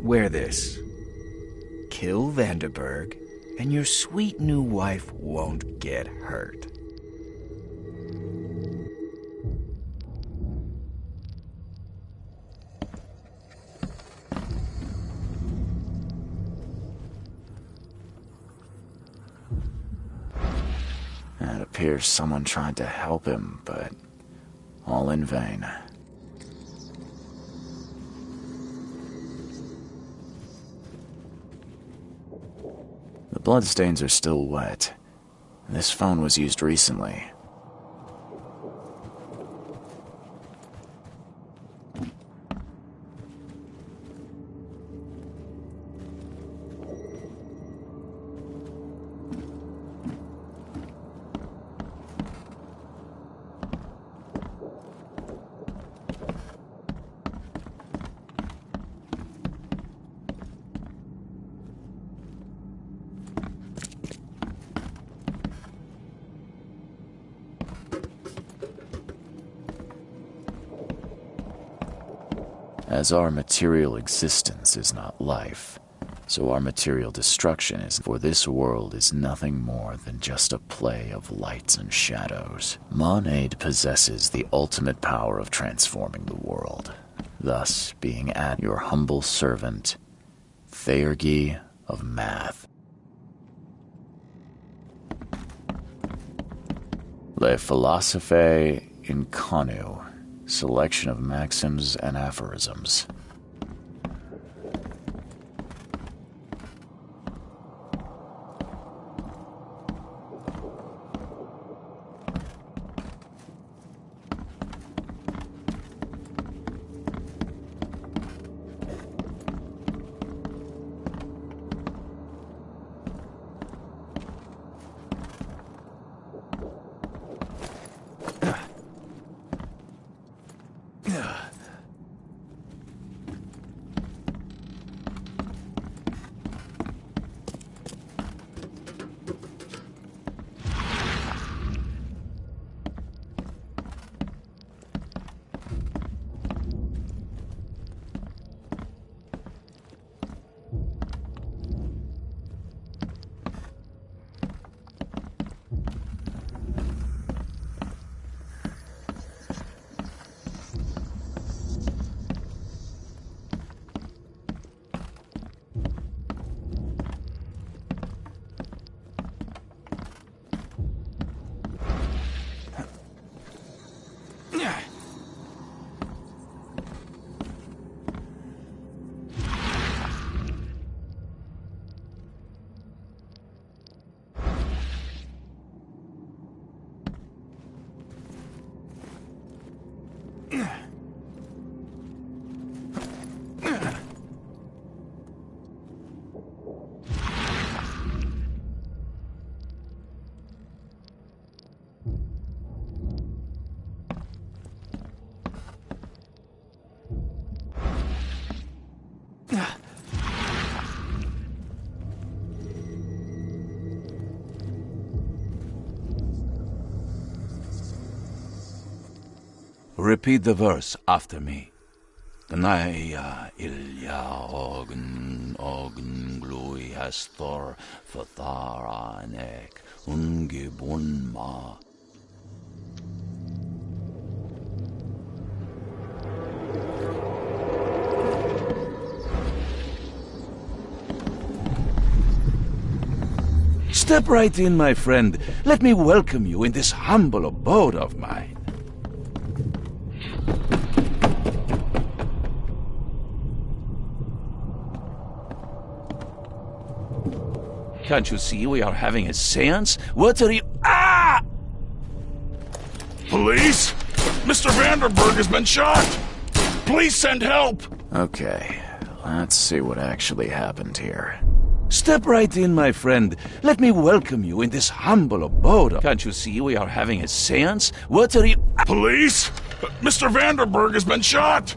Wear this. Kill Vanderberg, and your sweet new wife won't get hurt. It appears someone tried to help him, but all in vain. The bloodstains are still wet. This phone was used recently. As our material existence is not life, so our material destruction is, for this world is nothing more than just a play of lights and shadows. Monade possesses the ultimate power of transforming the world, thus being at your humble servant, Theurgy of Math. Le Philosophe Inconu. Selection of maxims and aphorisms. Repeat the verse after me. Gnaya ilya ogn glui hastor fatharanek ungibun ma. Step right in, my friend. Let me welcome you in this humble abode of mine. Can't you see we are having a seance? What are you— Ah! Police? Mr. Vanderberg has been shot! Please send help! Okay, let's see what actually happened here. Step right in, my friend. Let me welcome you in this humble abode. Can't you see we are having a seance? What are you— Police? Mr. Vanderberg has been shot!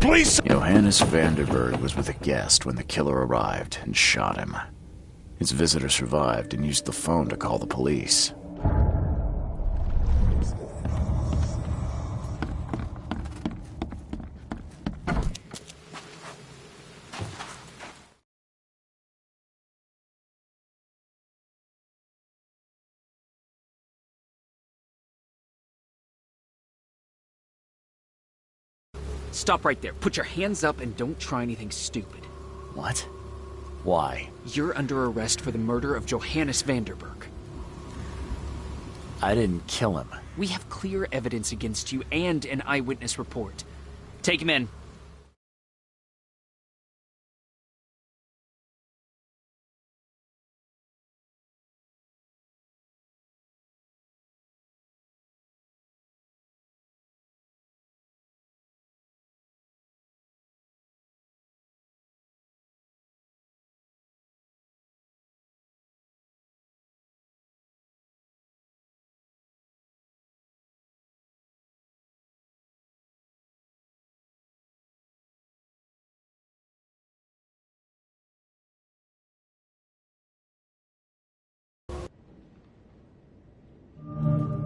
Please— Johannes Vanderberg was with a guest when the killer arrived and shot him. His visitor survived and used the phone to call the police. Stop right there. Put your hands up and don't try anything stupid. What? Why? You're under arrest for the murder of Johannes Vanderberg. I didn't kill him. We have clear evidence against you and an eyewitness report. Take him in.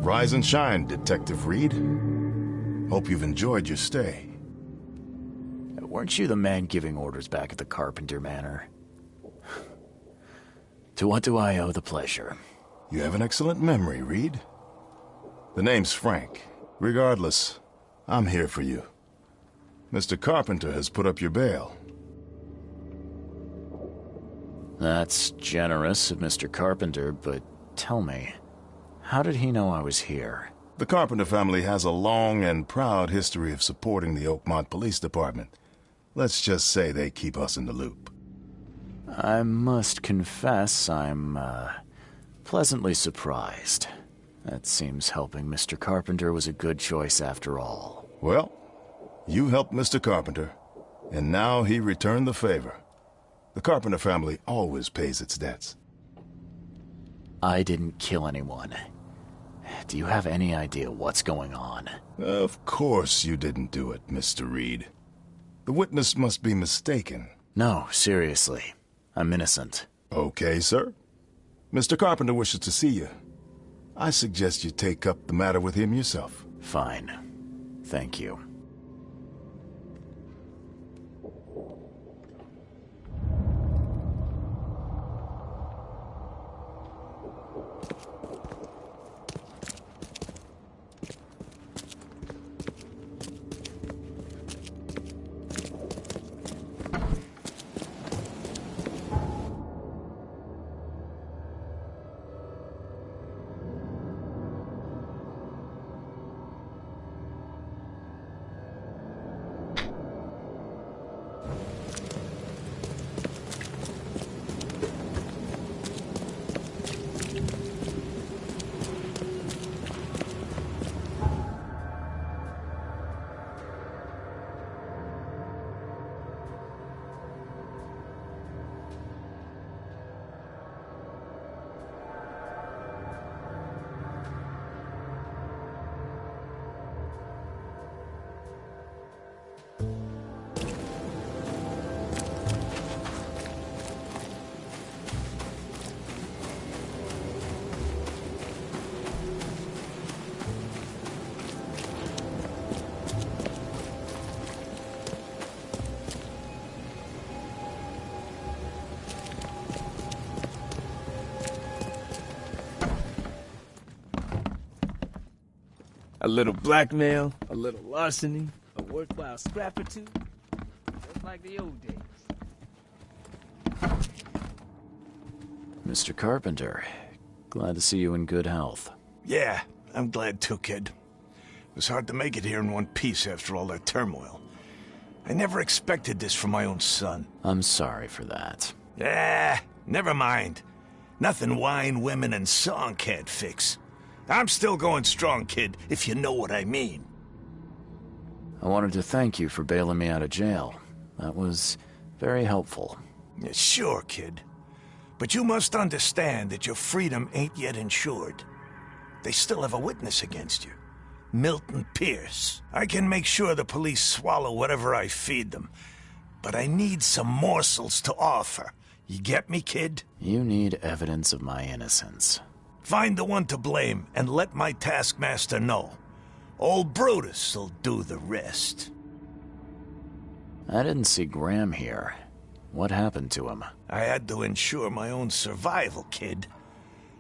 Rise and shine, Detective Reed. Hope you've enjoyed your stay. Weren't you the man giving orders back at the Carpenter Manor? To what do I owe the pleasure? You have an excellent memory, Reed. The name's Frank. Regardless, I'm here for you. Mr. Carpenter has put up your bail. That's generous of Mr. Carpenter, but tell me, how did he know I was here? The Carpenter family has a long and proud history of supporting the Oakmont Police Department. Let's just say they keep us in the loop. I must confess I'm, pleasantly surprised. That seems helping Mr. Carpenter was a good choice after all. Well, you helped Mr. Carpenter, and now he returned the favor. The Carpenter family always pays its debts. I didn't kill anyone. Do you have any idea what's going on? Of course you didn't do it, Mr. Reed. The witness must be mistaken. No, seriously. I'm innocent. Okay, sir. Mr. Carpenter wishes to see you. I suggest you take up the matter with him yourself. Fine. Thank you. A little blackmail, a little larceny, a worthwhile scrap or two. Just like the old days. Mr. Carpenter, glad to see you in good health. Yeah, I'm glad too, kid. It was hard to make it here in one piece after all that turmoil. I never expected this from my own son. I'm sorry for that. Never mind. Nothing wine, women, and song can't fix. I'm still going strong, kid, if you know what I mean. I wanted to thank you for bailing me out of jail. That was very helpful. Yeah, sure, kid. But you must understand that your freedom ain't yet insured. They still have a witness against you. Milton Pierce. I can make sure the police swallow whatever I feed them. But I need some morsels to offer. You get me, kid? You need evidence of my innocence. Find the one to blame and let my taskmaster know. Old Brutus'll do the rest. I didn't see Graham here. What happened to him? I had to ensure my own survival, kid.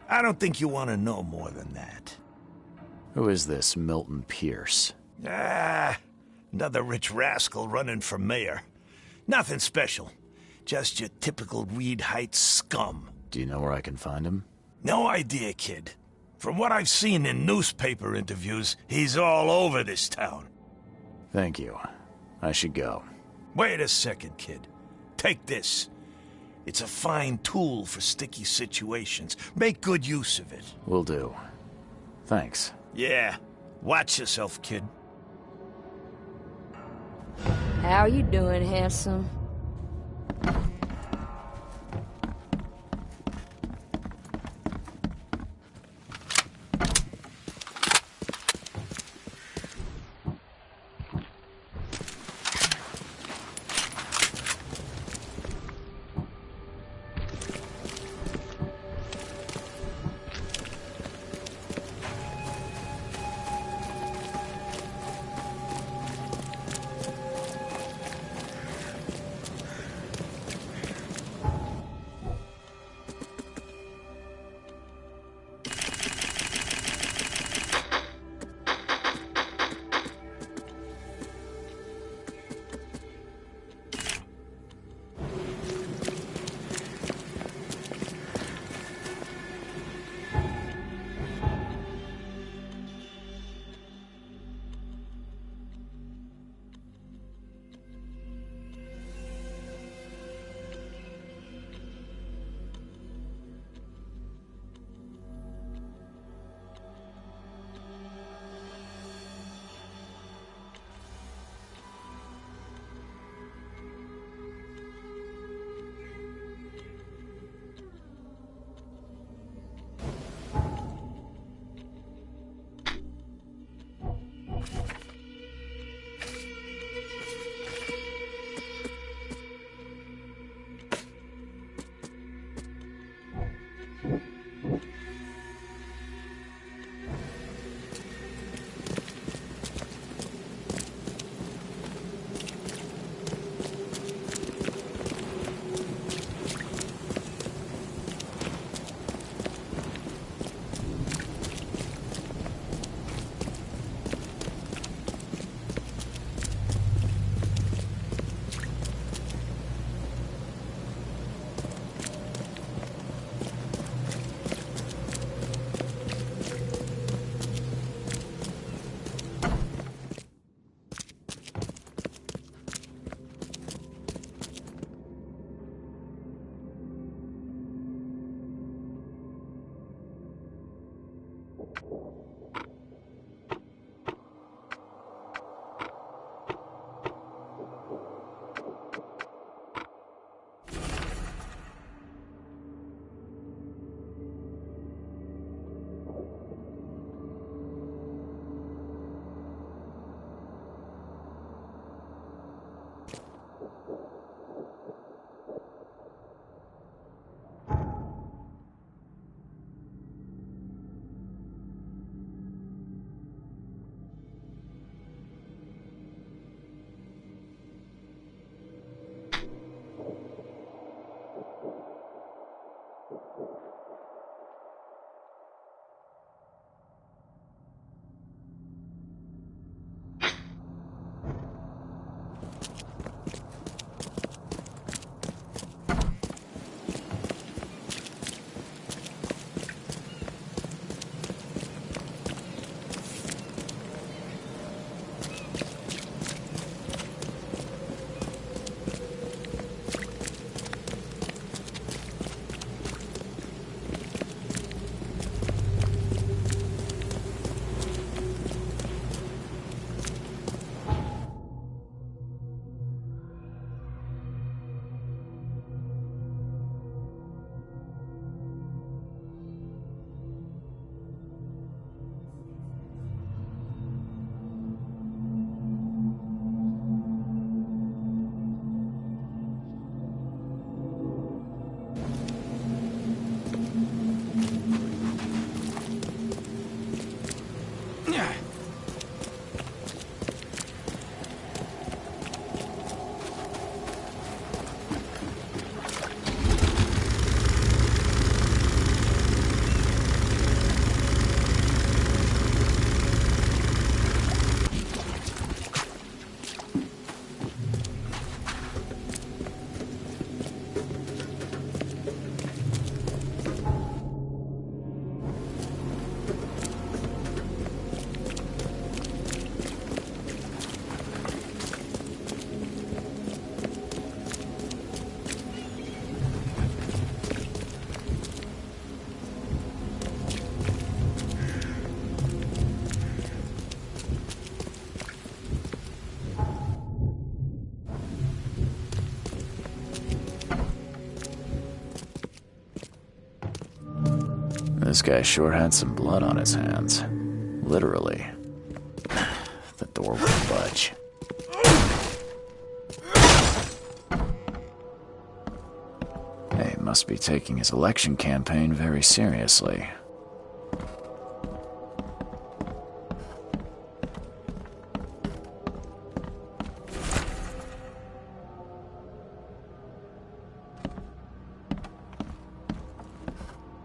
I don't think you want to know more than that. Who is this Milton Pierce? Another rich rascal running for mayor. Nothing special. Just your typical Reed Heights scum. Do you know where I can find him? No idea, kid. From what I've seen in newspaper interviews, he's all over this town. Thank you. I should go. Wait a second, kid. Take this. It's a fine tool for sticky situations. Make good use of it. Will do. Thanks. Yeah. Watch yourself, kid. How you doing, handsome? This guy sure had some blood on his hands. Literally. The door won't budge. He must be taking his election campaign very seriously.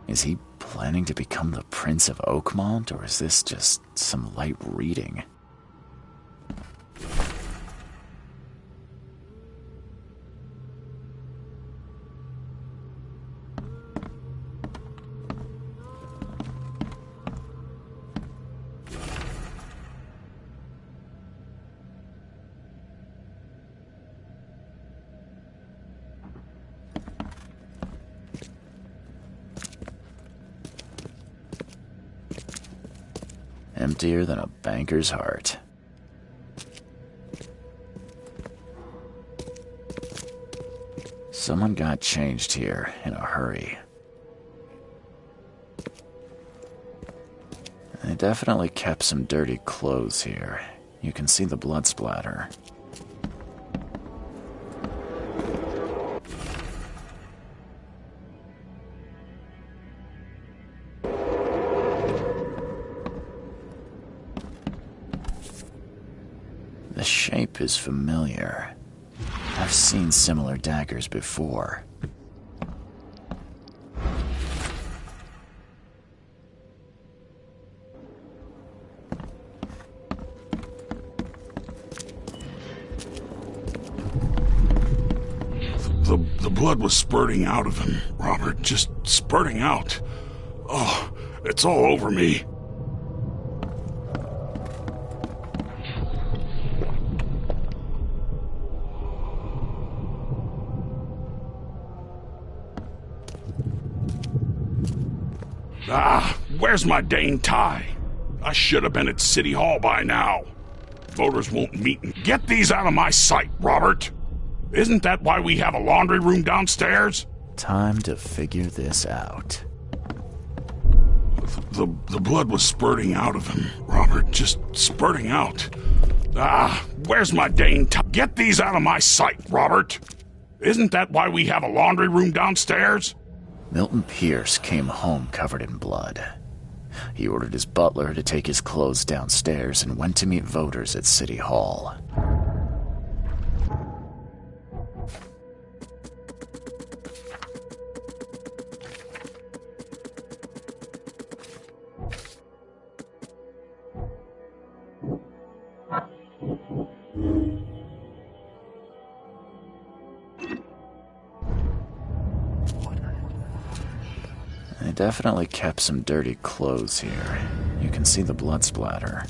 Is he planning to become the Prince of Oakmont, or is this just some light reading? Emptier than a banker's heart. Someone got changed here in a hurry. They definitely kept some dirty clothes here. You can see the blood splatter. The shape is familiar. I've seen similar daggers before. The blood was spurting out of him, Robert. Just spurting out. Oh, it's all over me. Ah, where's my dang tie? I should have been at City Hall by now. Voters won't meet me. Get these out of my sight, Robert. Isn't that why we have a laundry room downstairs? Time to figure this out. The blood was spurting out of him, Robert. Just spurting out. Ah, where's my dang tie? Get these out of my sight, Robert. Isn't that why we have a laundry room downstairs? Milton Pierce came home covered in blood. He ordered his butler to take his clothes downstairs and went to meet voters at City Hall. They definitely kept some dirty clothes here. You can see the blood splatter.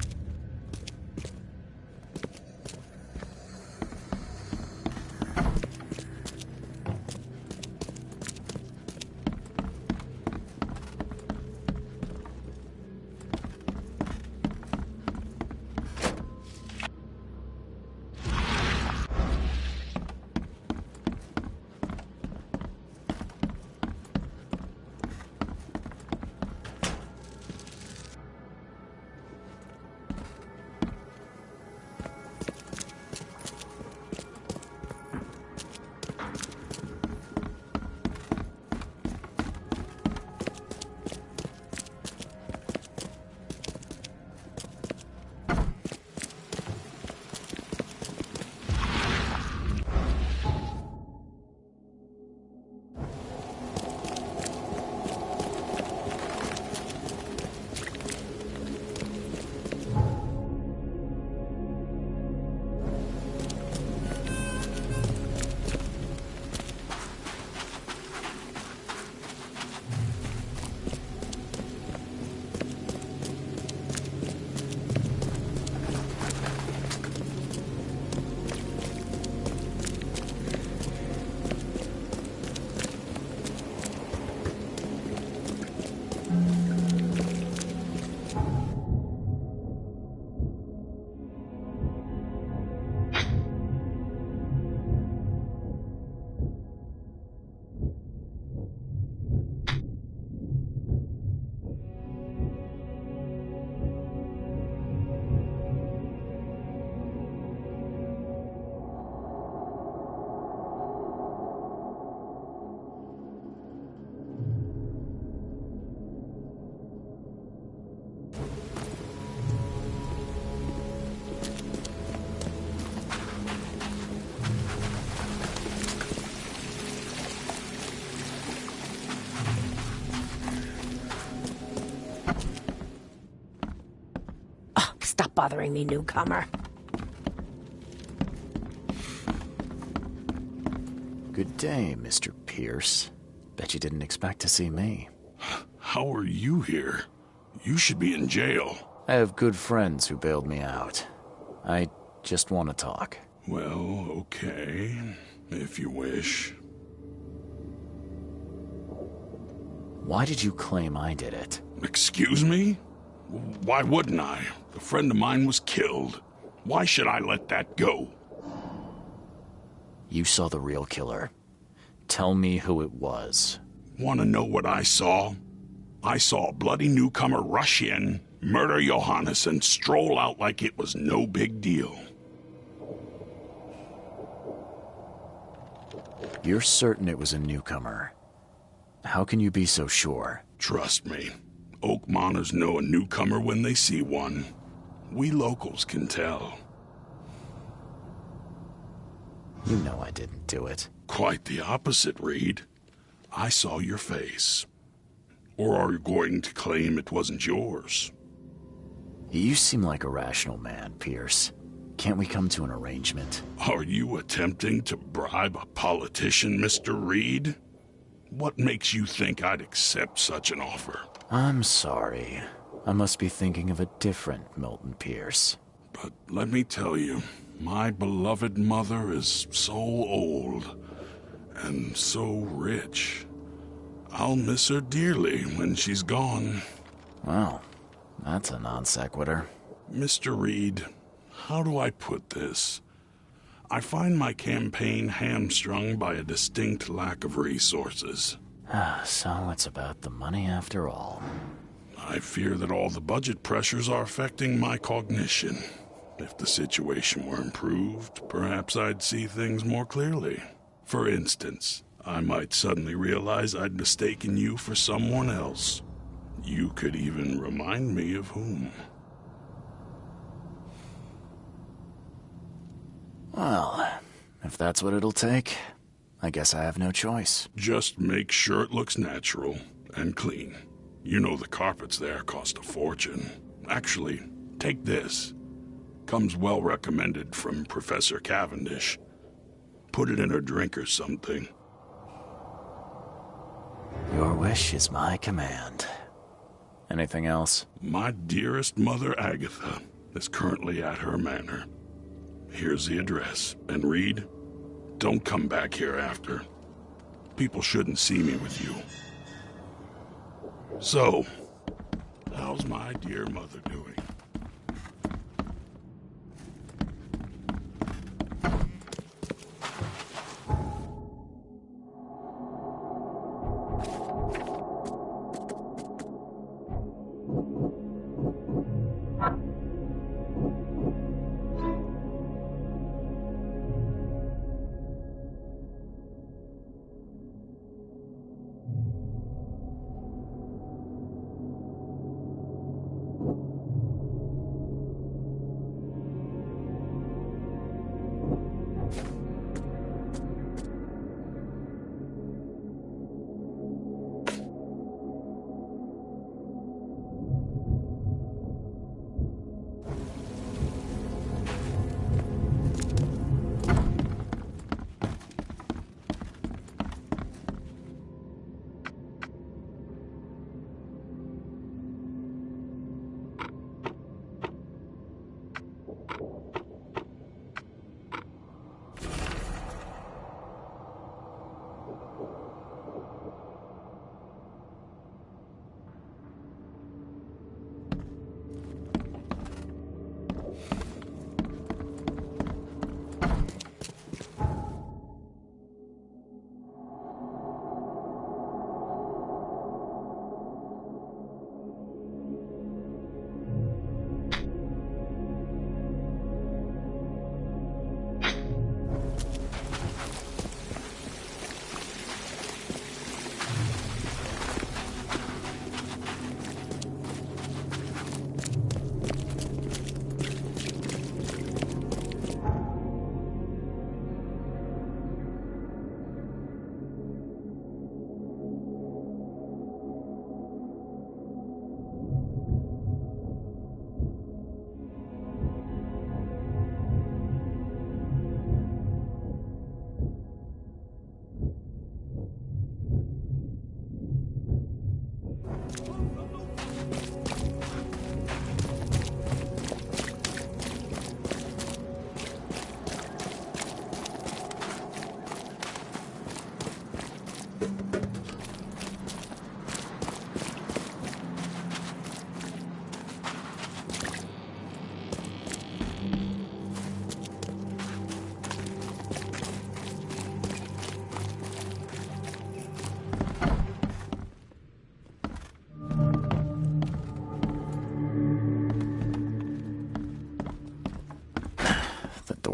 Stop bothering me, newcomer. Good day, Mr. Pierce. Bet you didn't expect to see me. How are you here? You should be in jail. I have good friends who bailed me out. I just want to talk. Well, okay, if you wish. Why did you claim I did it? Excuse me? Why wouldn't I? A friend of mine was killed. Why should I let that go? You saw the real killer. Tell me who it was. Want to know what I saw? I saw a bloody newcomer rush in, murder Johannes, and stroll out like it was no big deal. You're certain it was a newcomer. How can you be so sure? Trust me. Oakmoners know a newcomer when they see one. We locals can tell. You know I didn't do it. Quite the opposite, Reed. I saw your face. Or are you going to claim it wasn't yours? You seem like a rational man, Pierce. Can't we come to an arrangement? Are you attempting to bribe a politician, Mr. Reed? What makes you think I'd accept such an offer? I'm sorry. I must be thinking of a different Milton Pierce. But let me tell you, my beloved mother is so old and so rich. I'll miss her dearly when she's gone. Well, that's a non sequitur. Mr. Reed, how do I put this? I find my campaign hamstrung by a distinct lack of resources. So it's about the money after all. I fear that all the budget pressures are affecting my cognition. If the situation were improved, perhaps I'd see things more clearly. For instance, I might suddenly realize I'd mistaken you for someone else. You could even remind me of whom. Well, if that's what it'll take, I guess I have no choice. Just make sure it looks natural and clean. You know the carpets there cost a fortune. Actually, take this. Comes well recommended from Professor Cavendish. Put it in her drink or something. Your wish is my command. Anything else? My dearest mother, Agatha, is currently at her manor. Here's the address. And Reed, don't come back here after. People shouldn't see me with you. So, how's my dear mother doing?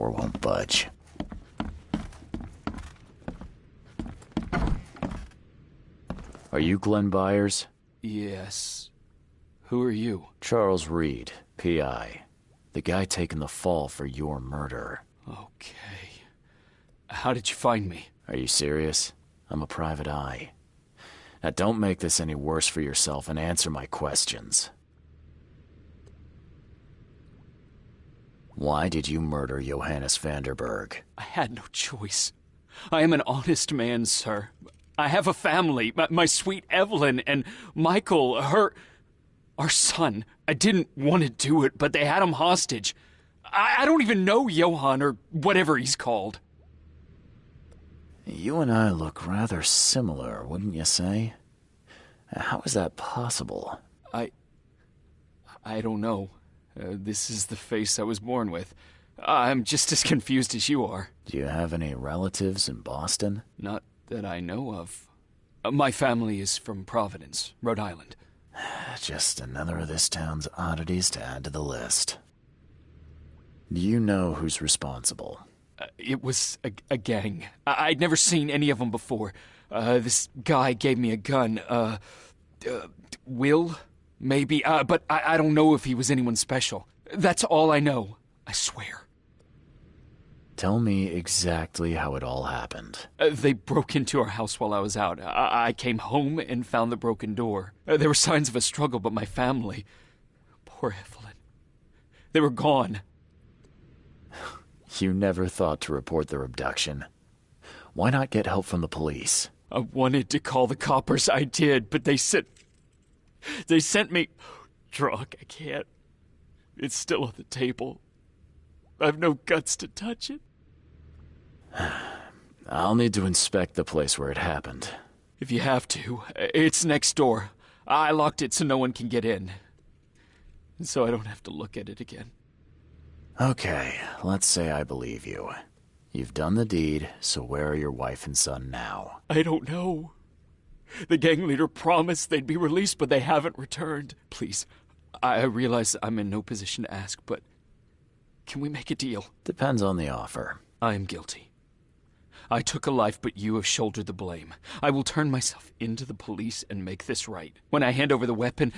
door won't budge. Are you Glenn Byers? Yes. Who are you? Charles Reed, P.I. The guy taking the fall for your murder. Okay. How did you find me? Are you serious? I'm a private eye. Now don't make this any worse for yourself and answer my questions. Why did you murder Johannes Vanderberg? I had no choice. I am an honest man, sir. I have a family, my sweet Evelyn and Michael, our son. I didn't want to do it, but they had him hostage. I don't even know Johann or whatever he's called. You and I look rather similar, wouldn't you say? How is that possible? I don't know. This is the face I was born with. I'm just as confused as you are. Do you have any relatives in Boston? Not that I know of. My family is from Providence, Rhode Island. Just another of this town's oddities to add to the list. Do you know who's responsible? It was a gang. I'd never seen any of them before. This guy gave me a gun. Will? Maybe. But I don't know if he was anyone special. That's all I know. I swear. Tell me exactly how it all happened. They broke into our house while I was out. I came home and found the broken door. There were signs of a struggle, but my family... Poor Evelyn. They were gone. You never thought to report their abduction. Why not get help from the police? I wanted to call the coppers. I did, but they sent me... Drunk, I can't. It's still on the table. I've no guts to touch it. I'll need to inspect the place where it happened. If you have to. It's next door. I locked it so no one can get in. So I don't have to look at it again. Okay, let's say I believe you. You've done the deed, so where are your wife and son now? I don't know. The gang leader promised they'd be released, but they haven't returned. Please, I realize I'm in no position to ask, but can we make a deal? Depends on the offer. I am guilty. I took a life, but you have shouldered the blame. I will turn myself into the police and make this right. When I hand over the weapon,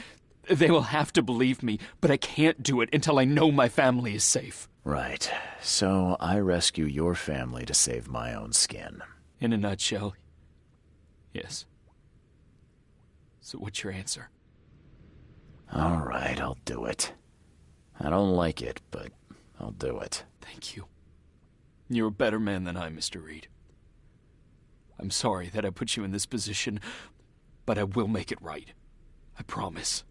they will have to believe me, but I can't do it until I know my family is safe. Right. So I rescue your family to save my own skin. In a nutshell, yes. So what's your answer? All right, I'll do it. I don't like it, but I'll do it. Thank you. You're a better man than I, Mr. Reed. I'm sorry that I put you in this position, but I will make it right. I promise.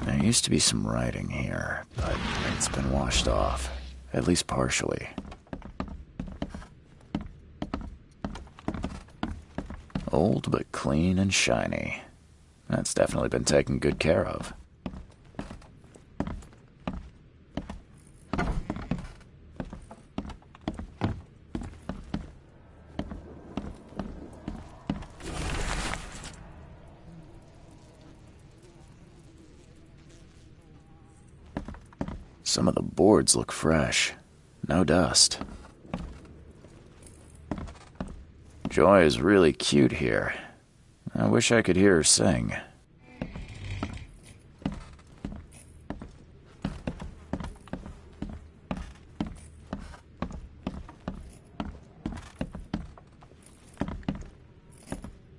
There used to be some writing here, but it's been washed off, at least partially. Old but clean and shiny. That's definitely been taken good care of. Some of the boards look fresh. No dust. Joy is really cute here. I wish I could hear her sing.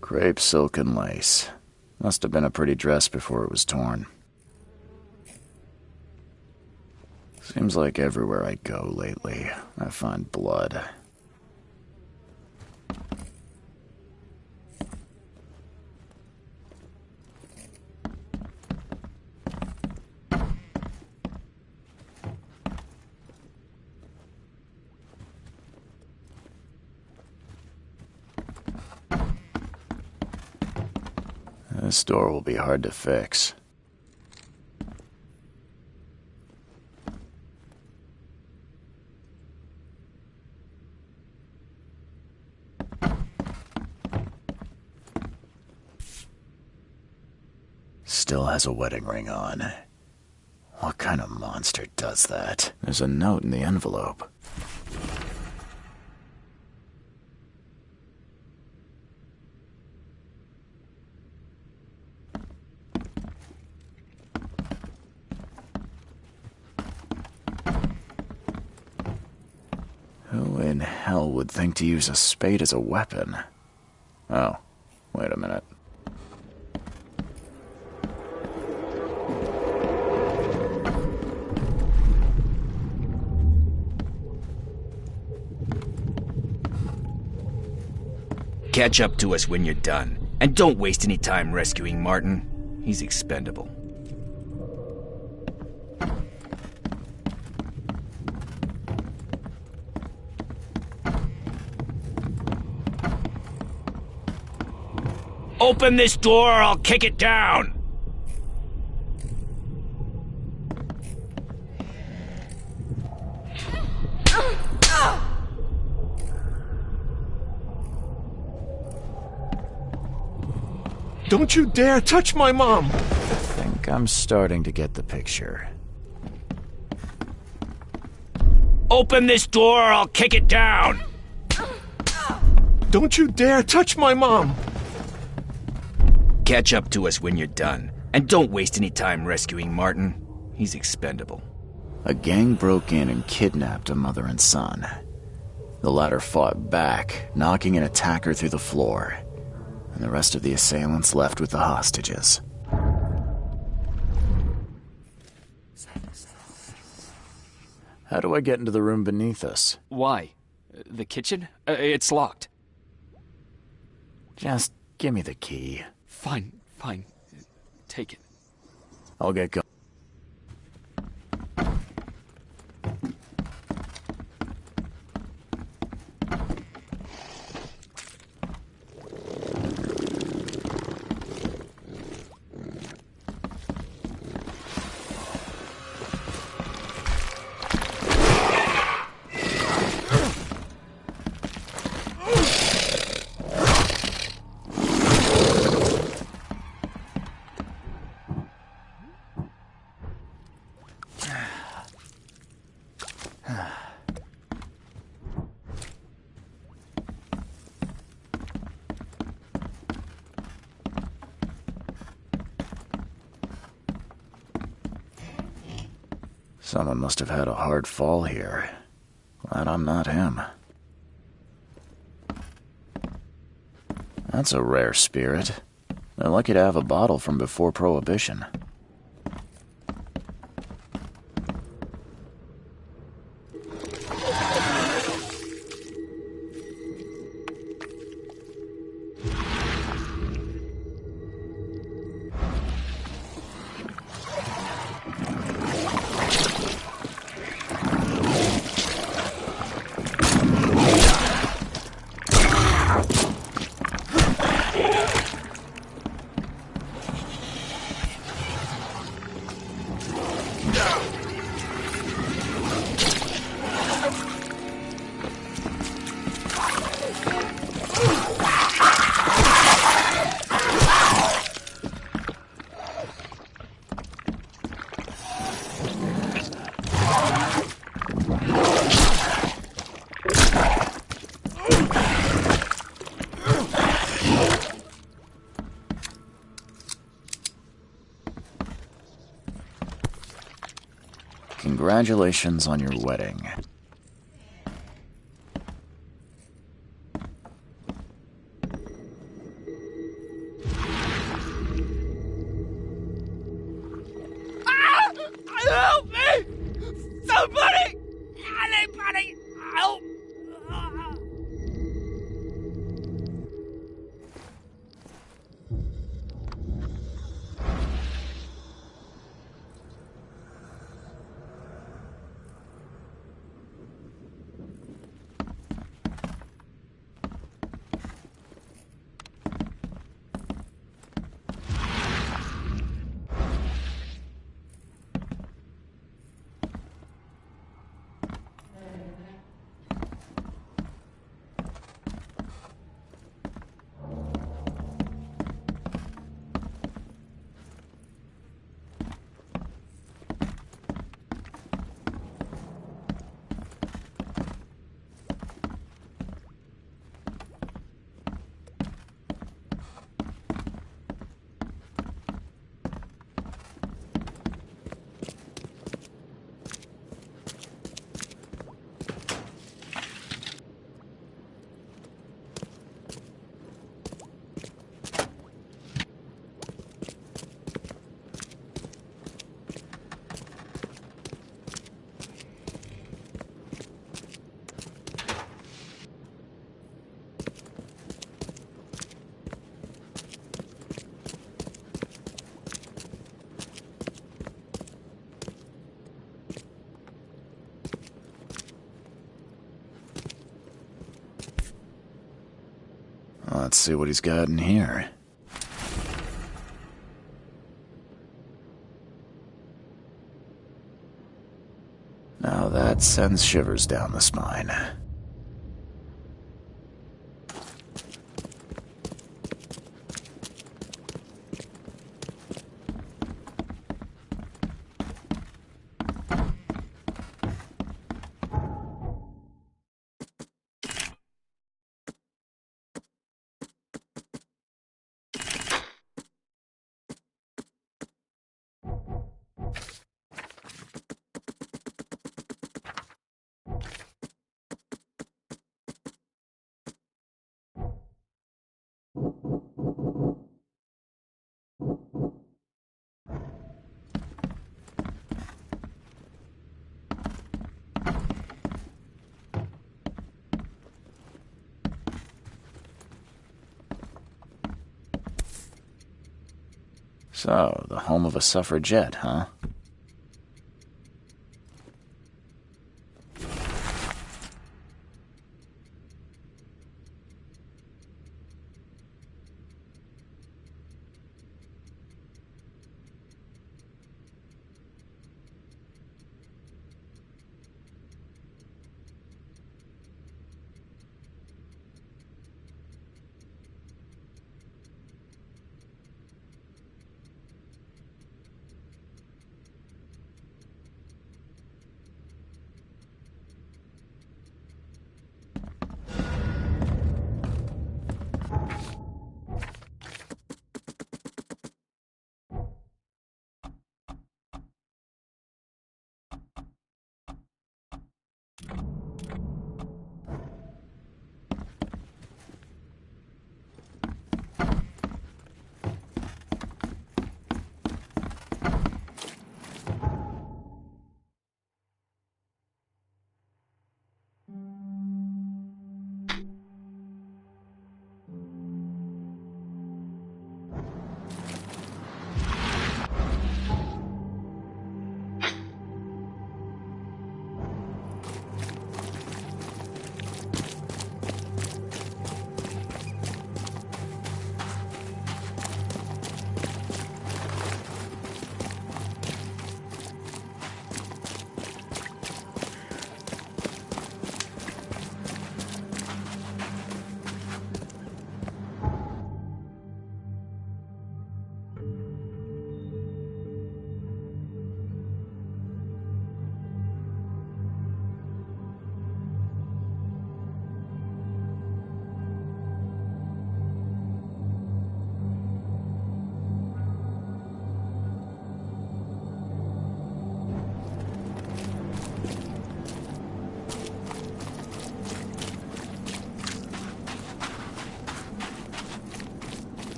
Crepe silk and lace. Must have been a pretty dress before it was torn. Seems like everywhere I go lately, I find blood. This door will be hard to fix. Still has a wedding ring on. What kind of monster does that? There's a note in the envelope. Who in hell would think to use a spade as a weapon? Oh, wait a minute. Catch up to us when you're done. And don't waste any time rescuing Martin. He's expendable. Open this door or I'll kick it down! Don't you dare touch my mom! I think I'm starting to get the picture. Open this door or I'll kick it down! Don't you dare touch my mom! Catch up to us when you're done. And don't waste any time rescuing Martin. He's expendable. A gang broke in and kidnapped a mother and son. The latter fought back, knocking an attacker through the floor. And the rest of the assailants left with the hostages. How do I get into the room beneath us? Why? The kitchen? It's locked. Just give me the key. Fine. Take it. I'll get going. Someone must have had a hard fall here. Glad I'm not him. That's a rare spirit. They're lucky to have a bottle from before Prohibition. Congratulations on your wedding. Help me! Somebody! Anybody! Help! Let's see what he's got in here. Now that sends shivers down the spine. So, the home of a suffragette, huh?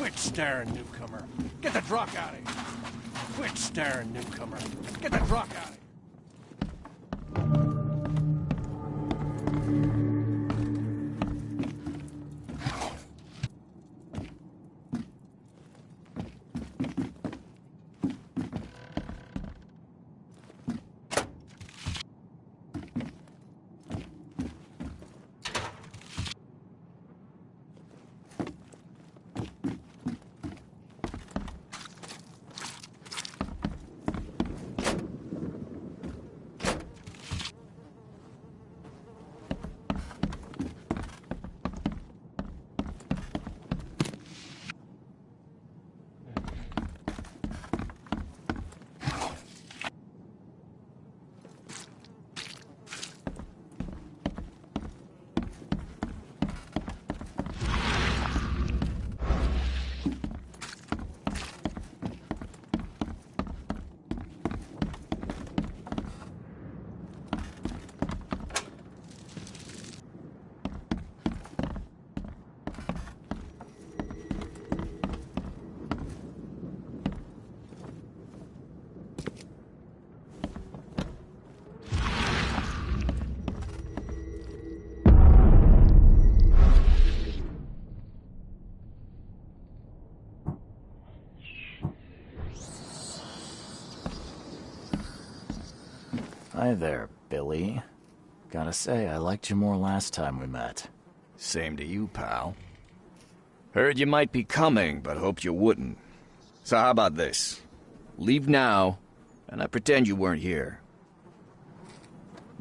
Quit staring, newcomer. Get the truck out of here. Quit staring, newcomer. Get the truck out of here. Hi there, Billy. Gotta say, I liked you more last time we met. Same to you, pal. Heard you might be coming, but hoped you wouldn't. So how about this? Leave now, and I pretend you weren't here.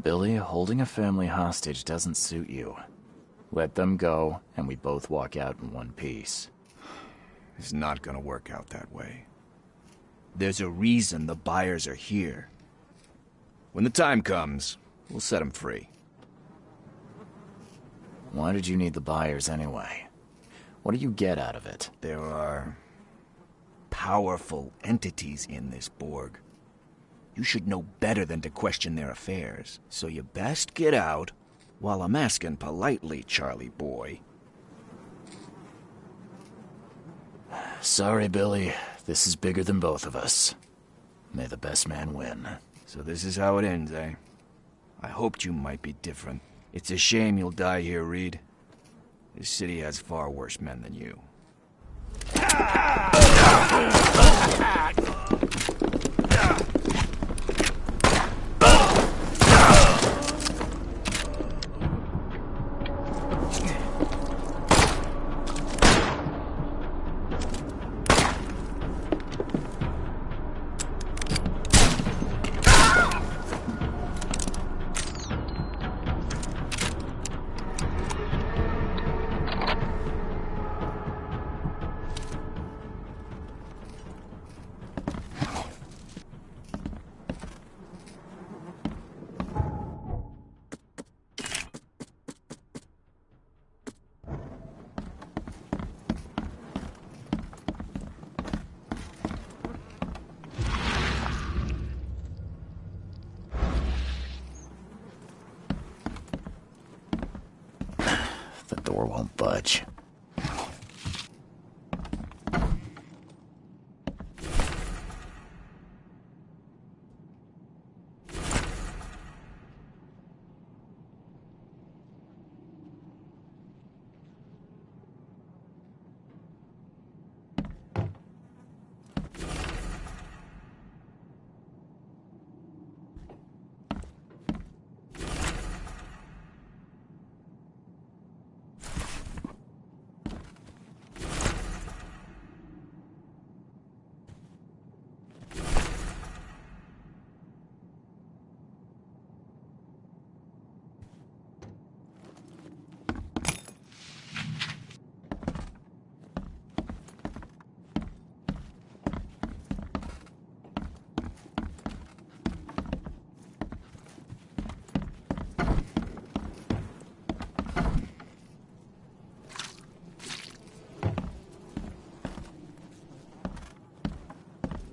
Billy, holding a family hostage doesn't suit you. Let them go, and we both walk out in one piece. It's not gonna work out that way. There's a reason the buyers are here. When the time comes, we'll set them free. Why did you need the buyers anyway? What do you get out of it? There are powerful entities in this Borg. You should know better than to question their affairs, so you best get out while I'm asking politely, Charlie boy. Sorry, Billy. This is bigger than both of us. May the best man win. So this is how it ends, eh? I hoped you might be different. It's a shame you'll die here, Reed. This city has far worse men than you. The door won't budge.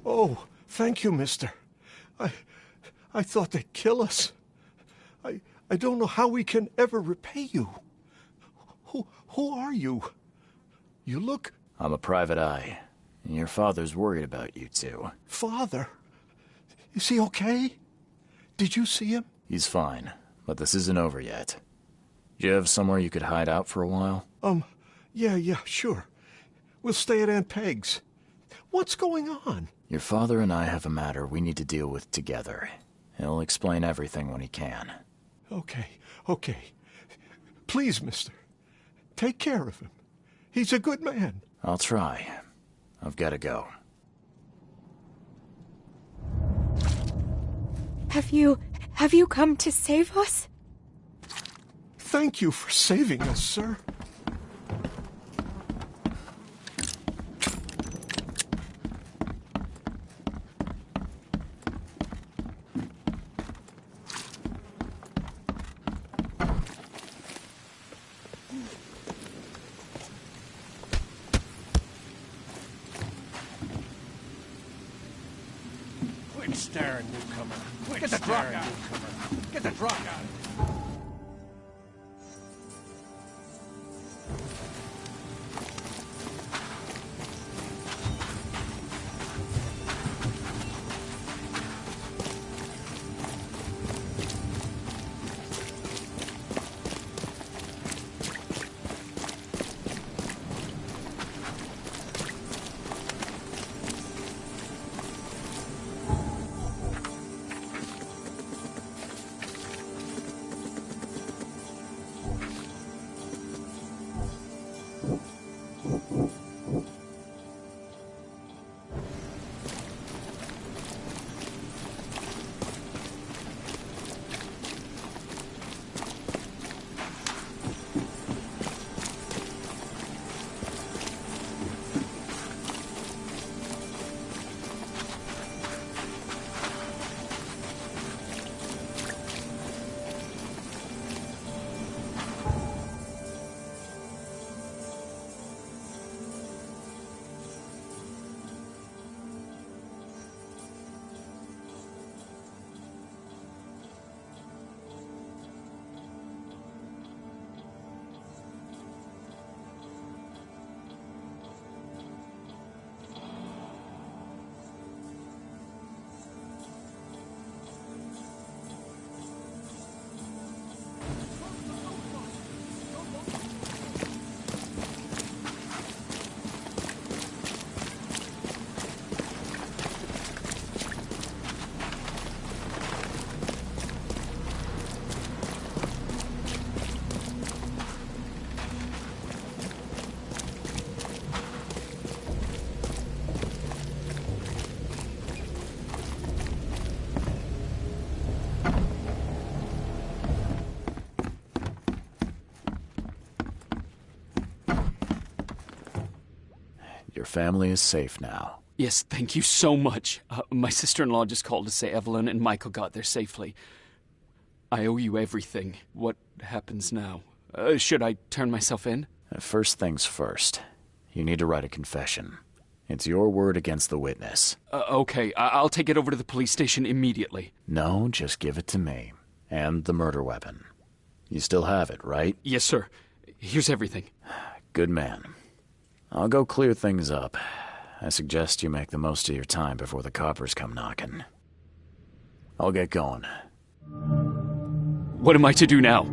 Oh, thank you, mister. I thought they'd kill us. I don't know how we can ever repay you. Who are you? You look... I'm a private eye. And your father's worried about you two. Father? Is he okay? Did you see him? He's fine, but this isn't over yet. Do you have somewhere you could hide out for a while? Yeah, sure. We'll stay at Aunt Peg's. What's going on? Your father and I have a matter we need to deal with together. He'll explain everything when he can. Okay. Please, mister. Take care of him. He's a good man. I'll try. I've got to go. Have you come to save us? Thank you for saving us, sir. Quit staring, newcomer. Get the drug out. Get the drug out. Your family is safe now. Yes, thank you so much. My sister-in-law just called to say Evelyn and Michael got there safely. I owe you everything. What happens now? Should I turn myself in? First things first. You need to write a confession. It's your word against the witness. Okay, I'll take it over to the police station immediately. No, just give it to me. And the murder weapon. You still have it, right? Yes, sir. Here's everything. Good man. I'll go clear things up. I suggest you make the most of your time before the coppers come knocking. I'll get going. What am I to do now?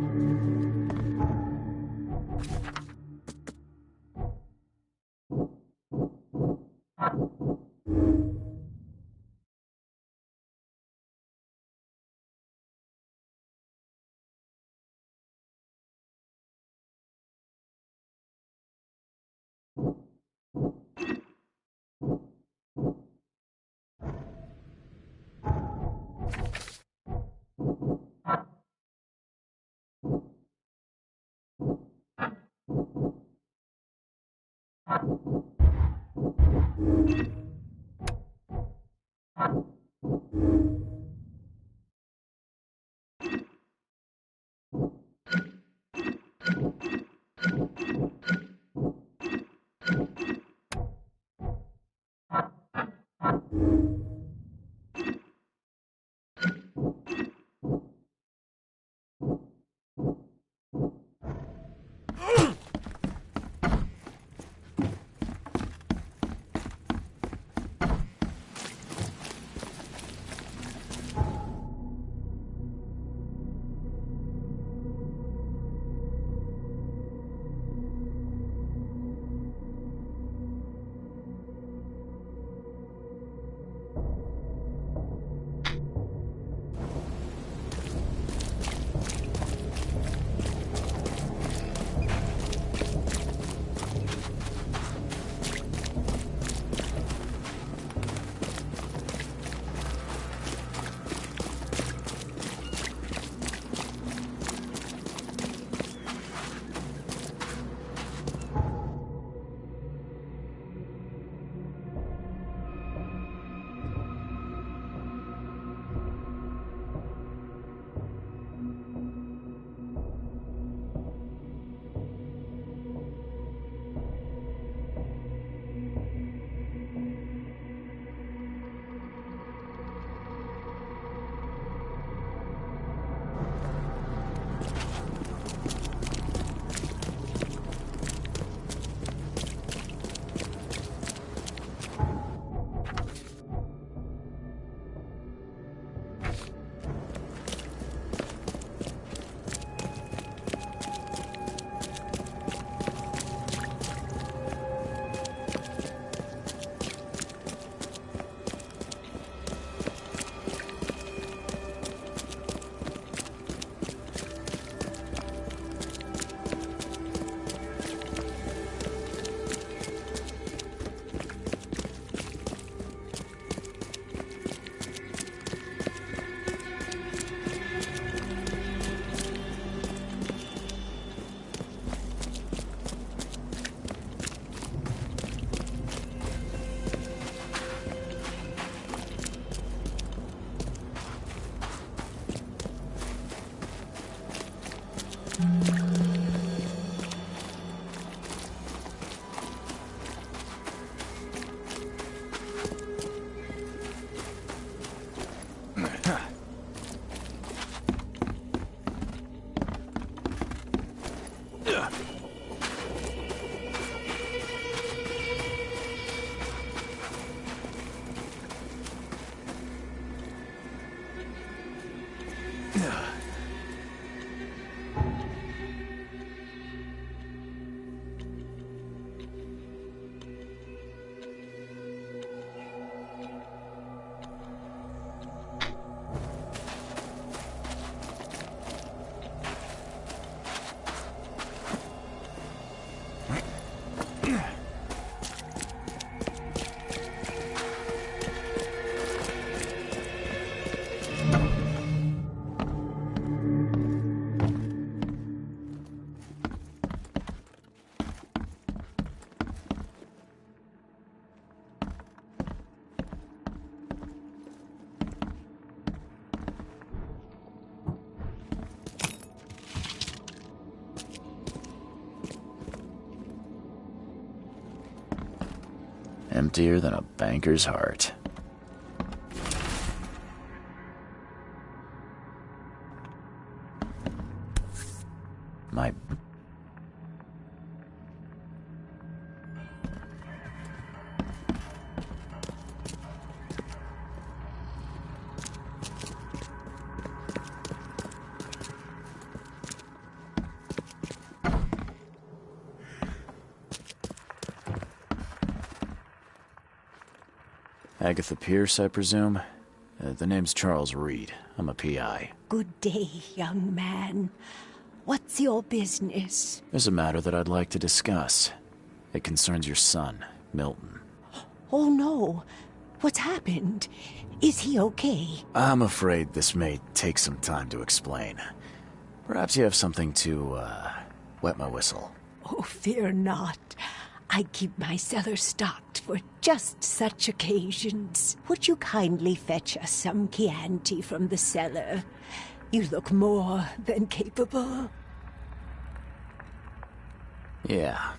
Emptier than a banker's heart. My... Agatha Pierce, I presume? The name's Charles Reed. I'm a PI. Good day, young man. What's your business? There's a matter that I'd like to discuss. It concerns your son, Milton. Oh, no. What's happened? Is he okay? I'm afraid this may take some time to explain. Perhaps you have something to, wet my whistle. Oh, fear not. I keep my cellar stocked for just such occasions. Would you kindly fetch us some Chianti from the cellar? You look more than capable. Yeah.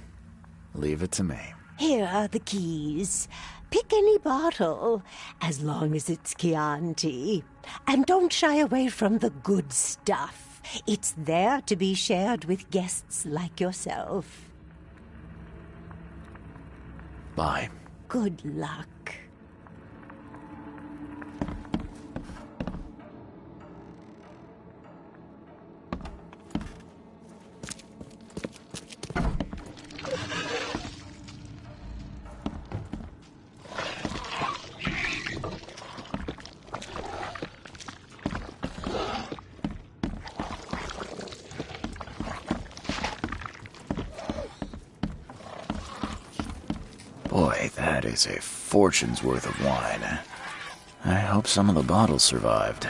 Leave it to me. Here are the keys. Pick any bottle, as long as it's Chianti. And don't shy away from the good stuff. It's there to be shared with guests like yourself. Bye. Good luck. Boy, that is a fortune's worth of wine. I hope some of the bottles survived.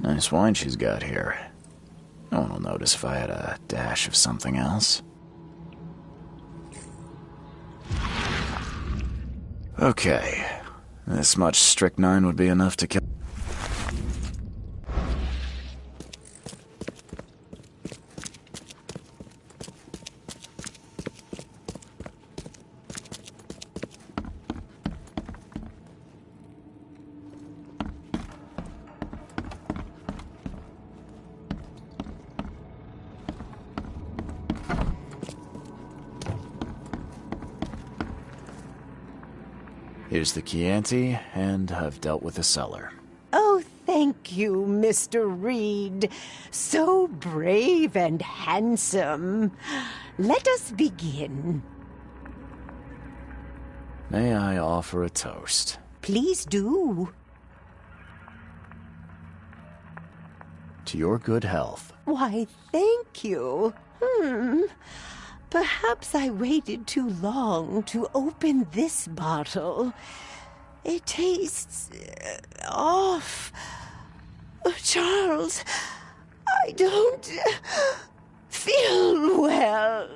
Nice wine she's got here. No one will notice if I had a dash of something else. Okay. This much strychnine would be enough to kill... Here's the Chianti, and I've dealt with the cellar. Oh, thank you, Mr. Reed. So brave and handsome. Let us begin. May I offer a toast? Please do. To your good health. Why, thank you. Perhaps I waited too long to open this bottle. It tastes off. Charles, I don't feel well.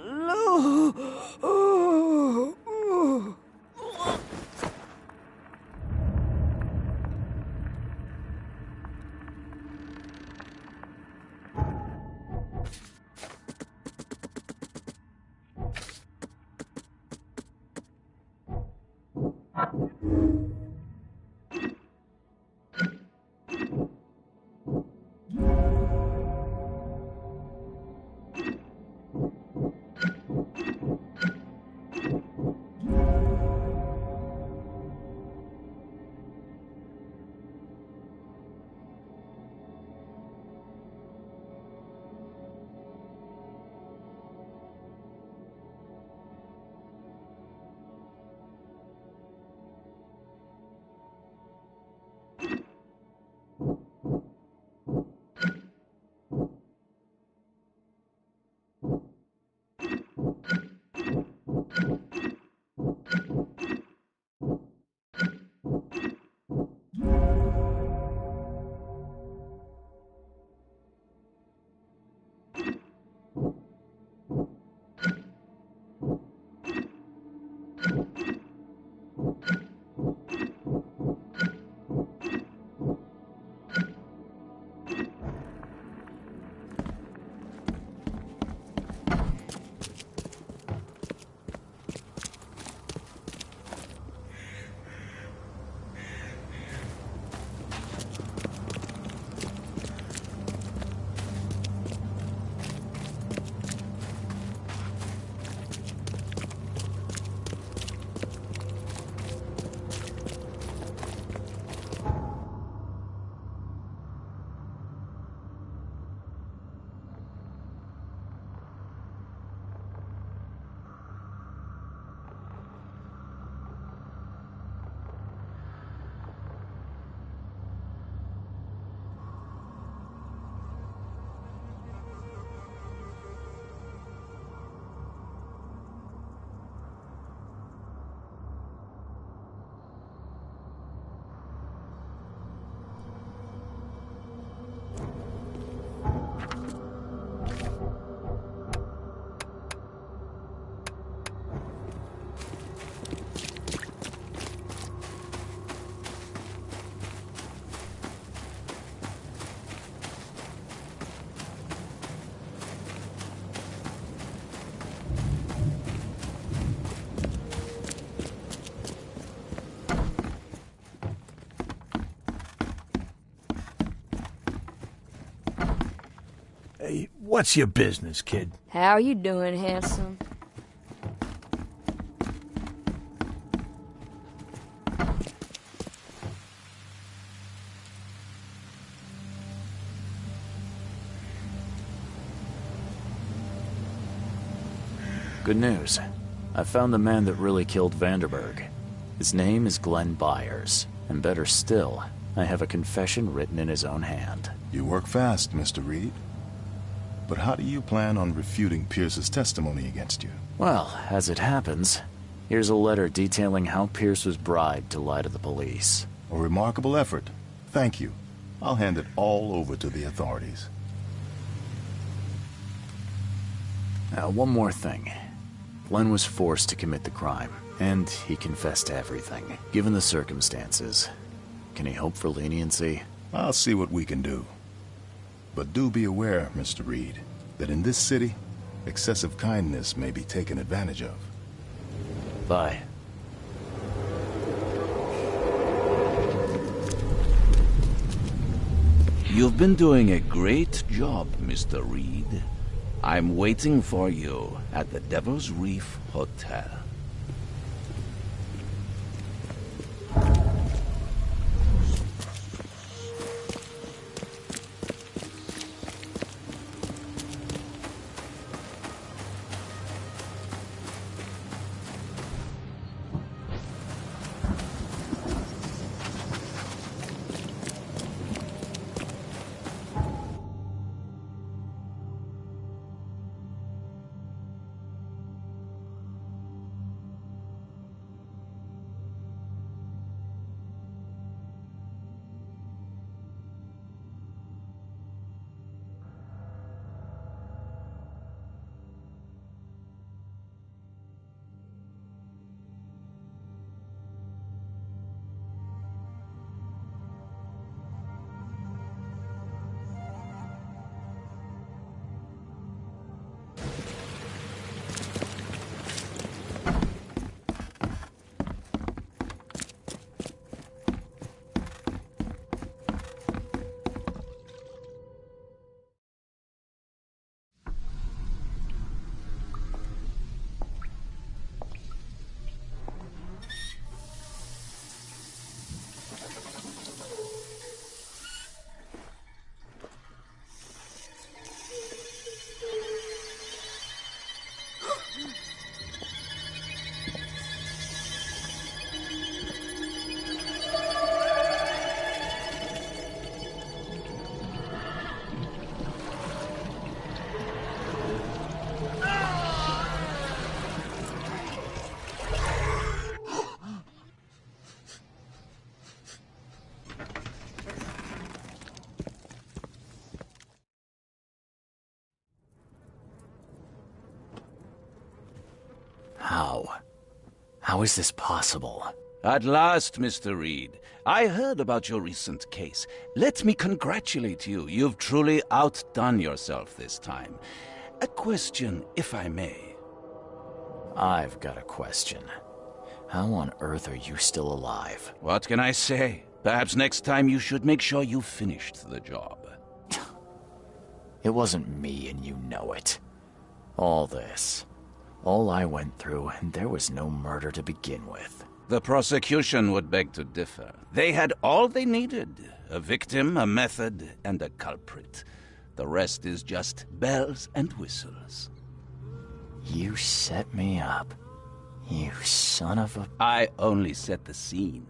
Hey, what's your business, kid? How you doing, handsome? Good news. I found the man that really killed Vanderberg. His name is Glenn Byers, and better still, I have a confession written in his own hand. You work fast, Mr. Reed. But how do you plan on refuting Pierce's testimony against you? Well, as it happens, here's a letter detailing how Pierce was bribed to lie to the police. A remarkable effort. Thank you. I'll hand it all over to the authorities. Now, one more thing. Glenn was forced to commit the crime, and he confessed to everything. Given the circumstances, can he hope for leniency? I'll see what we can do. But do be aware, Mr. Reed, that in this city, excessive kindness may be taken advantage of. Bye. You've been doing a great job, Mr. Reed. I'm waiting for you at the Devil's Reef Hotel. How is this possible? At last, Mr. Reed. I heard about your recent case. Let me congratulate you. You've truly outdone yourself this time. A question, if I may. I've got a question. How on earth are you still alive? What can I say? Perhaps next time you should make sure you finished the job. It wasn't me, and you know it. All I went through, and there was no murder to begin with. The prosecution would beg to differ. They had all they needed. A victim, a method, and a culprit. The rest is just bells and whistles. You set me up. You son of a... I only set the scene.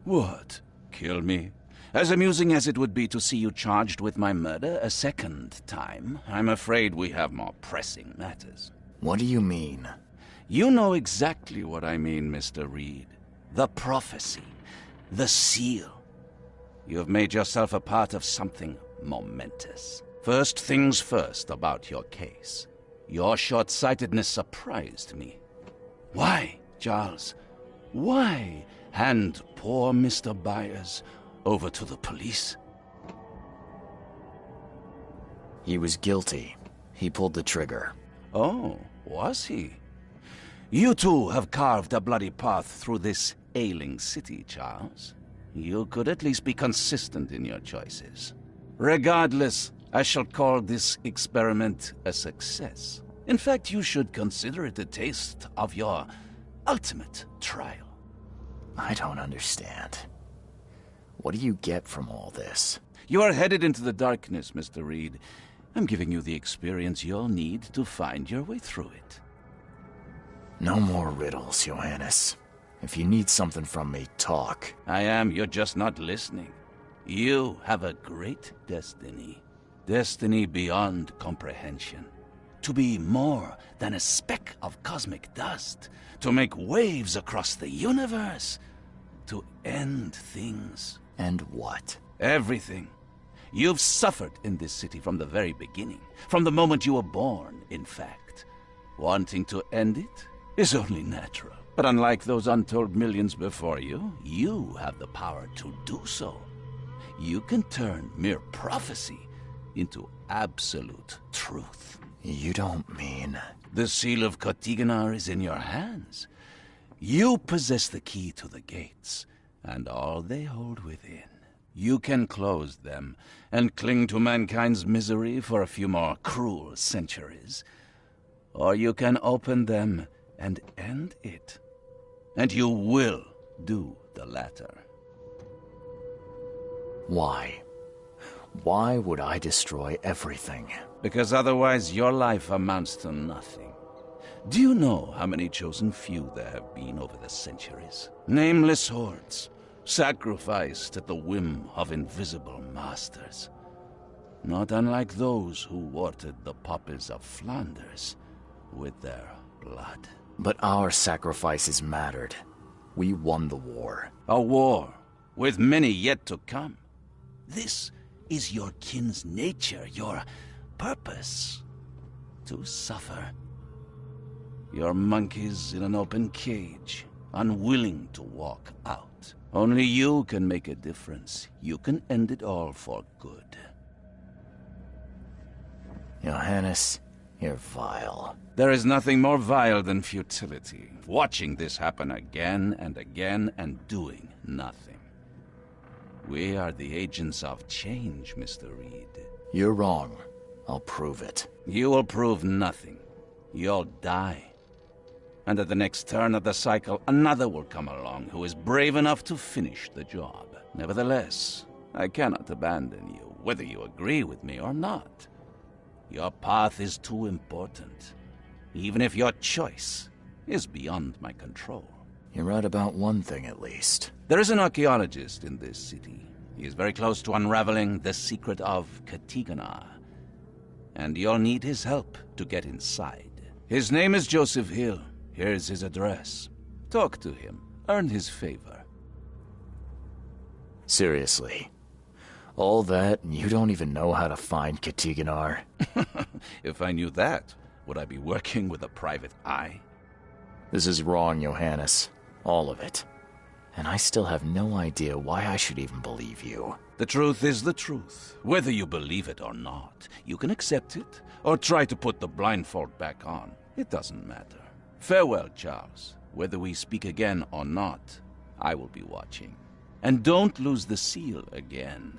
What? Kill me? As amusing as it would be to see you charged with my murder a second time, I'm afraid we have more pressing matters. What do you mean? You know exactly what I mean, Mr. Reed. The prophecy. The seal. You've made yourself a part of something momentous. First things first about your case. Your short-sightedness surprised me. Why, Charles? Why hand poor Mr. Byers over to the police? He was guilty. He pulled the trigger. Oh, was he? You too have carved a bloody path through this ailing city, Charles. You could at least be consistent in your choices. Regardless, I shall call this experiment a success. In fact, you should consider it a taste of your ultimate trial. I don't understand. What do you get from all this? You are headed into the darkness, Mr. Reed. I'm giving you the experience you'll need to find your way through it. No more riddles, Johannes. If you need something from me, talk. I am. You're just not listening. You have a great destiny. Destiny beyond comprehension. To be more than a speck of cosmic dust. To make waves across the universe. To end things. And what? Everything. You've suffered in this city from the very beginning. From the moment you were born, in fact. Wanting to end it is only natural. But unlike those untold millions before you, you have the power to do so. You can turn mere prophecy into absolute truth. You don't mean... The seal of Kotiganar is in your hands. You possess the key to the gates, and all they hold within. You can close them and cling to mankind's misery for a few more cruel centuries. Or you can open them and end it. And you will do the latter. Why? Why would I destroy everything? Because otherwise your life amounts to nothing. Do you know how many chosen few there have been over the centuries? Nameless hordes, sacrificed at the whim of invisible masters. Not unlike those who watered the poppies of Flanders with their blood. But our sacrifices mattered. We won the war. A war, with many yet to come. This is your kin's nature, your purpose. To suffer. You're monkeys in an open cage, unwilling to walk out. Only you can make a difference. You can end it all for good. Johannes, you're vile. There is nothing more vile than futility. Watching this happen again and again and doing nothing. We are the agents of change, Mr. Reed. You're wrong. I'll prove it. You will prove nothing. You'll die. And at the next turn of the cycle, another will come along who is brave enough to finish the job. Nevertheless, I cannot abandon you, whether you agree with me or not. Your path is too important, even if your choice is beyond my control. You're right about one thing, at least. There is an archaeologist in this city. He is very close to unraveling the secret of Kotiganar. And you'll need his help to get inside. His name is Joseph Hill. Here's his address. Talk to him. Earn his favor. Seriously. All that, and you don't even know how to find Kotiganar? If I knew that, would I be working with a private eye? This is wrong, Johannes. All of it. And I still have no idea why I should even believe you. The truth is the truth. Whether you believe it or not, you can accept it, or try to put the blindfold back on. It doesn't matter. Farewell, Charles. Whether we speak again or not, I will be watching. And don't lose the seal again,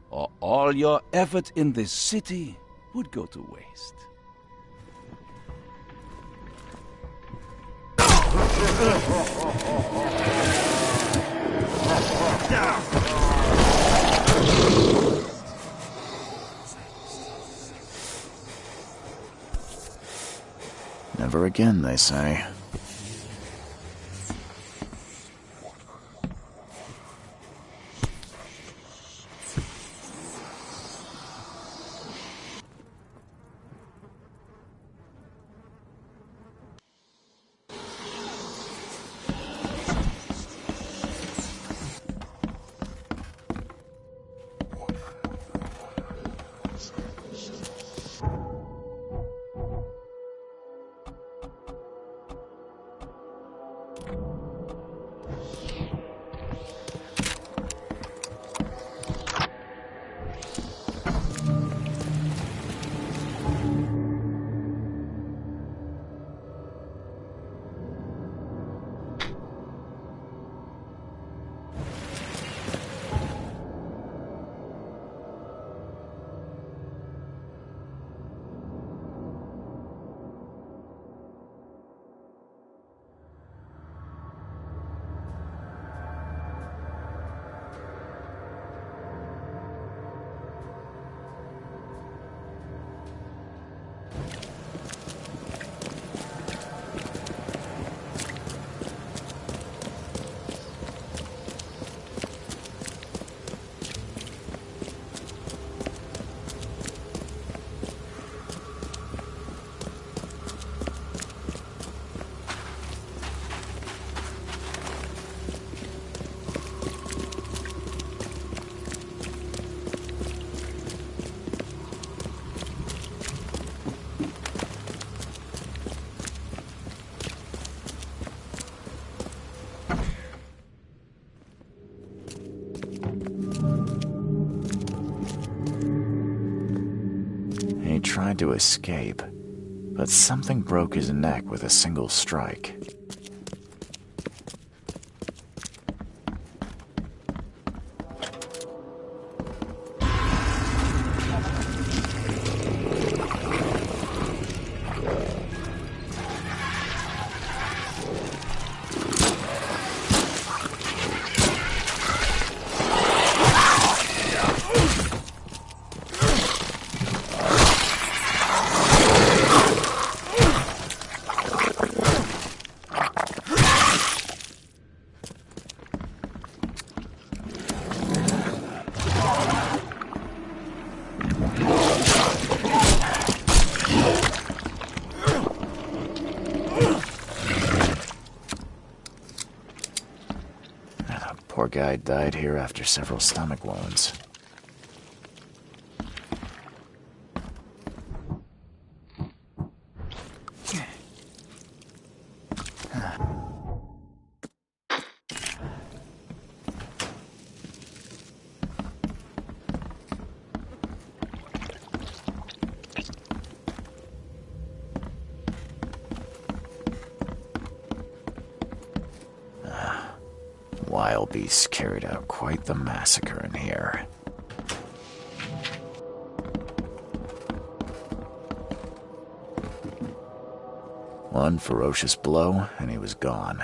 or all your effort in this city would go to waste. Never again, they say. Tried to escape, but something broke his neck with a single strike. Poor guy died here after several stomach wounds. Wild beasts carried out quite the massacre in here. One ferocious blow, and he was gone.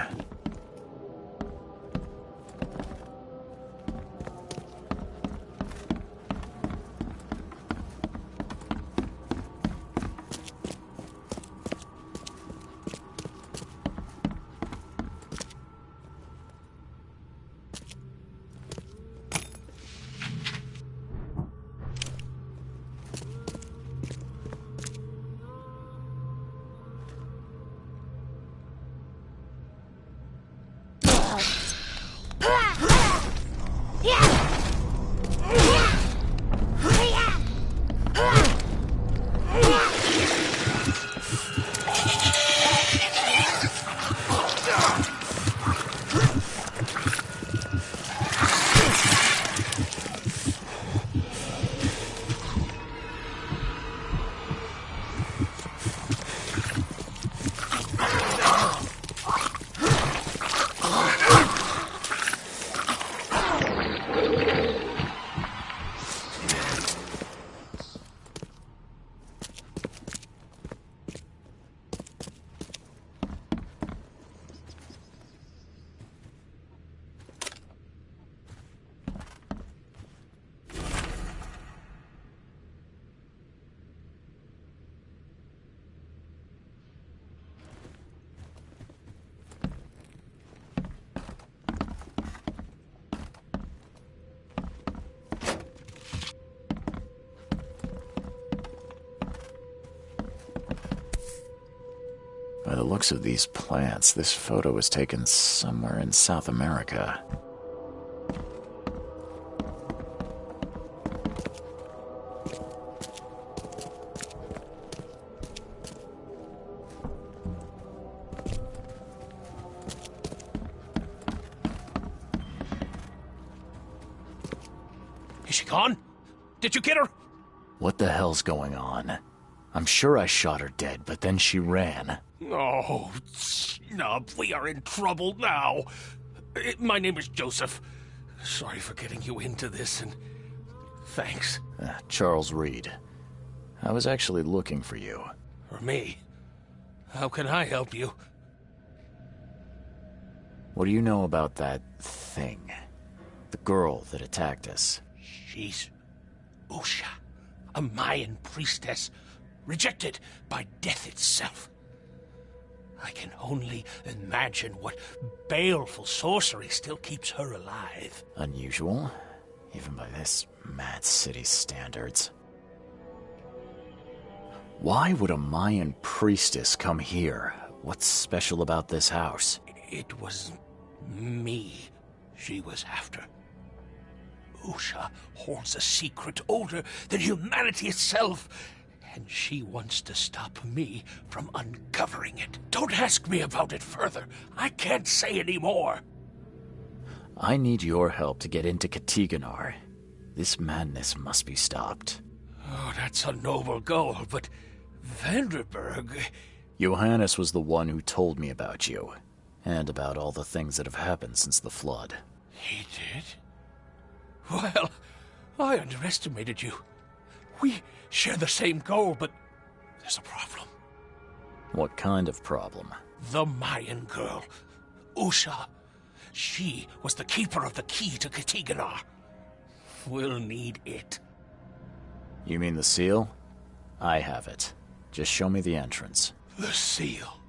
the looks of these plants, this photo was taken somewhere in South America. Is she gone? Did you get her? What the hell's going on? I'm sure I shot her dead, but then she ran. Oh, snub, we are in trouble now. My name is Joseph. Sorry for getting you into this, and thanks. Charles Reed. I was actually looking for you. For me? How can I help you? What do you know about that thing? The girl that attacked us? She's Usha, a Mayan priestess, rejected by death itself. I can only imagine what baleful sorcery still keeps her alive. Unusual, even by this mad city's standards. Why would a Mayan priestess come here? What's special about this house? It was me she was after. Usha holds a secret older than humanity itself, and she wants to stop me from uncovering it. Don't ask me about it further. I can't say any more. I need your help to get into Katiganar. This madness must be stopped. Oh, that's a noble goal, but Vanderberg... Johannes was the one who told me about you, and about all the things that have happened since the flood. He did? Well, I underestimated you. We share the same goal, but there's a problem. What kind of problem? The Mayan girl, Usha. She was the keeper of the key to Katiganar. We'll need it. You mean the seal? I have it. Just show me the entrance. The seal.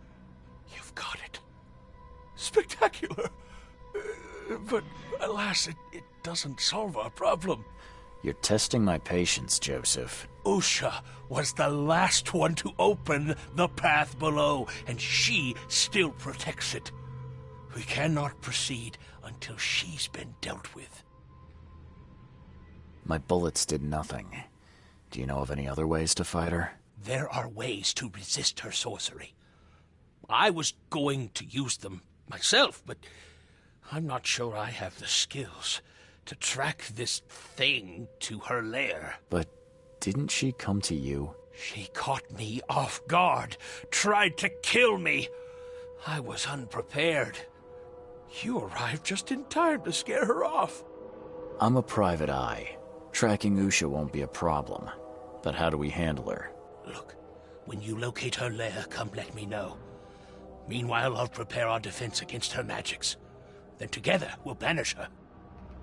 You've got it. Spectacular. But alas, it doesn't solve our problem. You're testing my patience, Joseph. Usha was the last one to open the path below, and she still protects it. We cannot proceed until she's been dealt with. My bullets did nothing. Do you know of any other ways to fight her? There are ways to resist her sorcery. I was going to use them myself, but I'm not sure I have the skills to track this thing to her lair. But didn't she come to you? She caught me off guard, tried to kill me. I was unprepared. You arrived just in time to scare her off. I'm a private eye. Tracking Usha won't be a problem. But how do we handle her? Look, when you locate her lair, come let me know. Meanwhile, I'll prepare our defense against her magics. Then together, we'll banish her.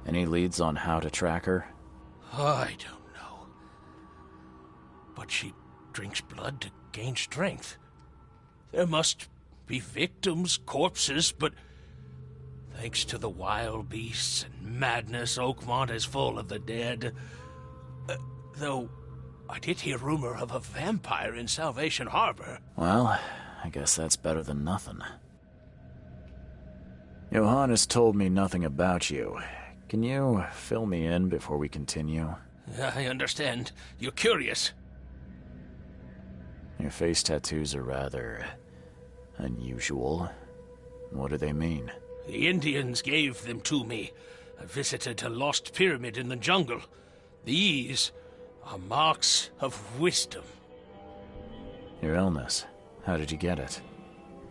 Any leads on how to track her? I don't know. But she drinks blood to gain strength. There must be victims, corpses, but thanks to the wild beasts and madness, Oakmont is full of the dead. Though I did hear rumor of a vampire in Salvation Harbor. Well, I guess that's better than nothing. Johannes told me nothing about you. Can you fill me in before we continue? I understand. You're curious. Your face tattoos are rather unusual. What do they mean? The Indians gave them to me. I visited a lost pyramid in the jungle. These are marks of wisdom. Your illness, how did you get it?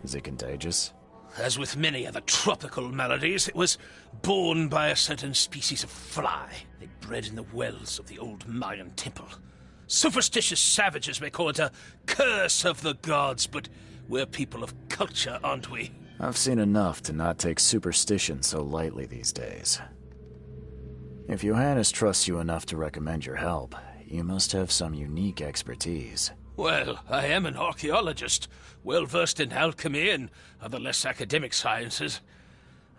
Is it contagious? As with many other tropical maladies, it was borne by a certain species of fly. They bred in the wells of the old Mayan temple. Superstitious savages may call it a curse of the gods, but we're people of culture, aren't we? I've seen enough to not take superstition so lightly these days. If Johannes trusts you enough to recommend your help, you must have some unique expertise. Well, I am an archaeologist, well-versed in alchemy and other less academic sciences.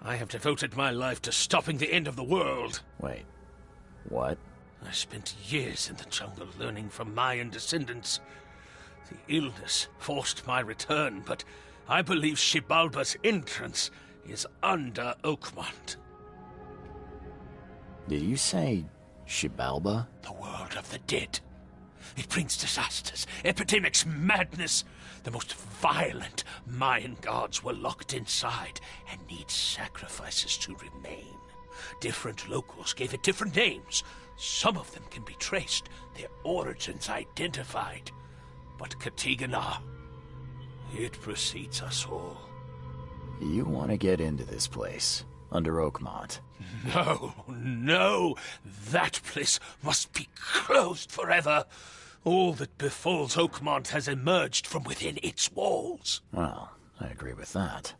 I have devoted my life to stopping the end of the world. Wait, what? I spent years in the jungle learning from Mayan descendants. The illness forced my return, but I believe Xibalba's entrance is under Oakmont. Did you say Xibalba? The world of the dead. It brings disasters, epidemics, madness. The most violent Mayan gods were locked inside and need sacrifices to remain. Different locals gave it different names. Some of them can be traced, their origins identified. But Katigana, it precedes us all. You want to get into this place, under Oakmont? No. That place must be closed forever. All that befalls Oakmont has emerged from within its walls. Well, I agree with that.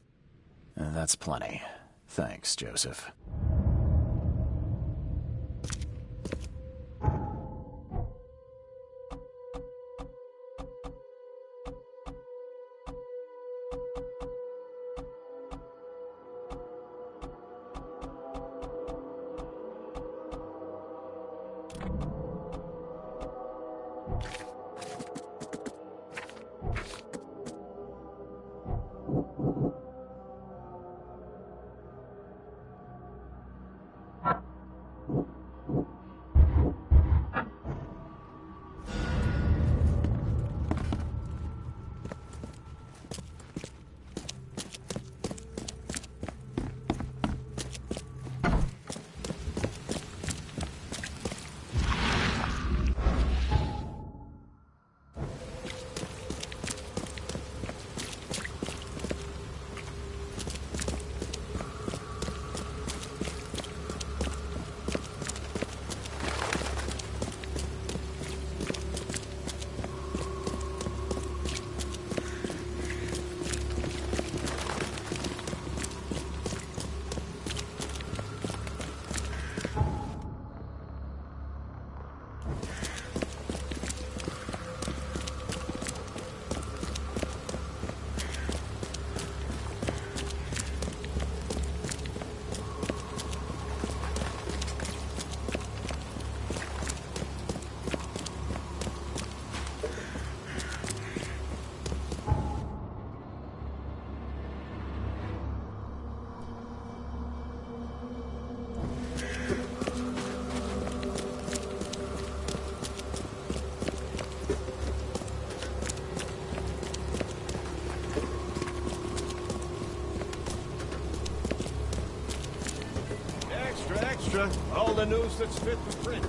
That's plenty. Thanks, Joseph. All the news that's fit for print.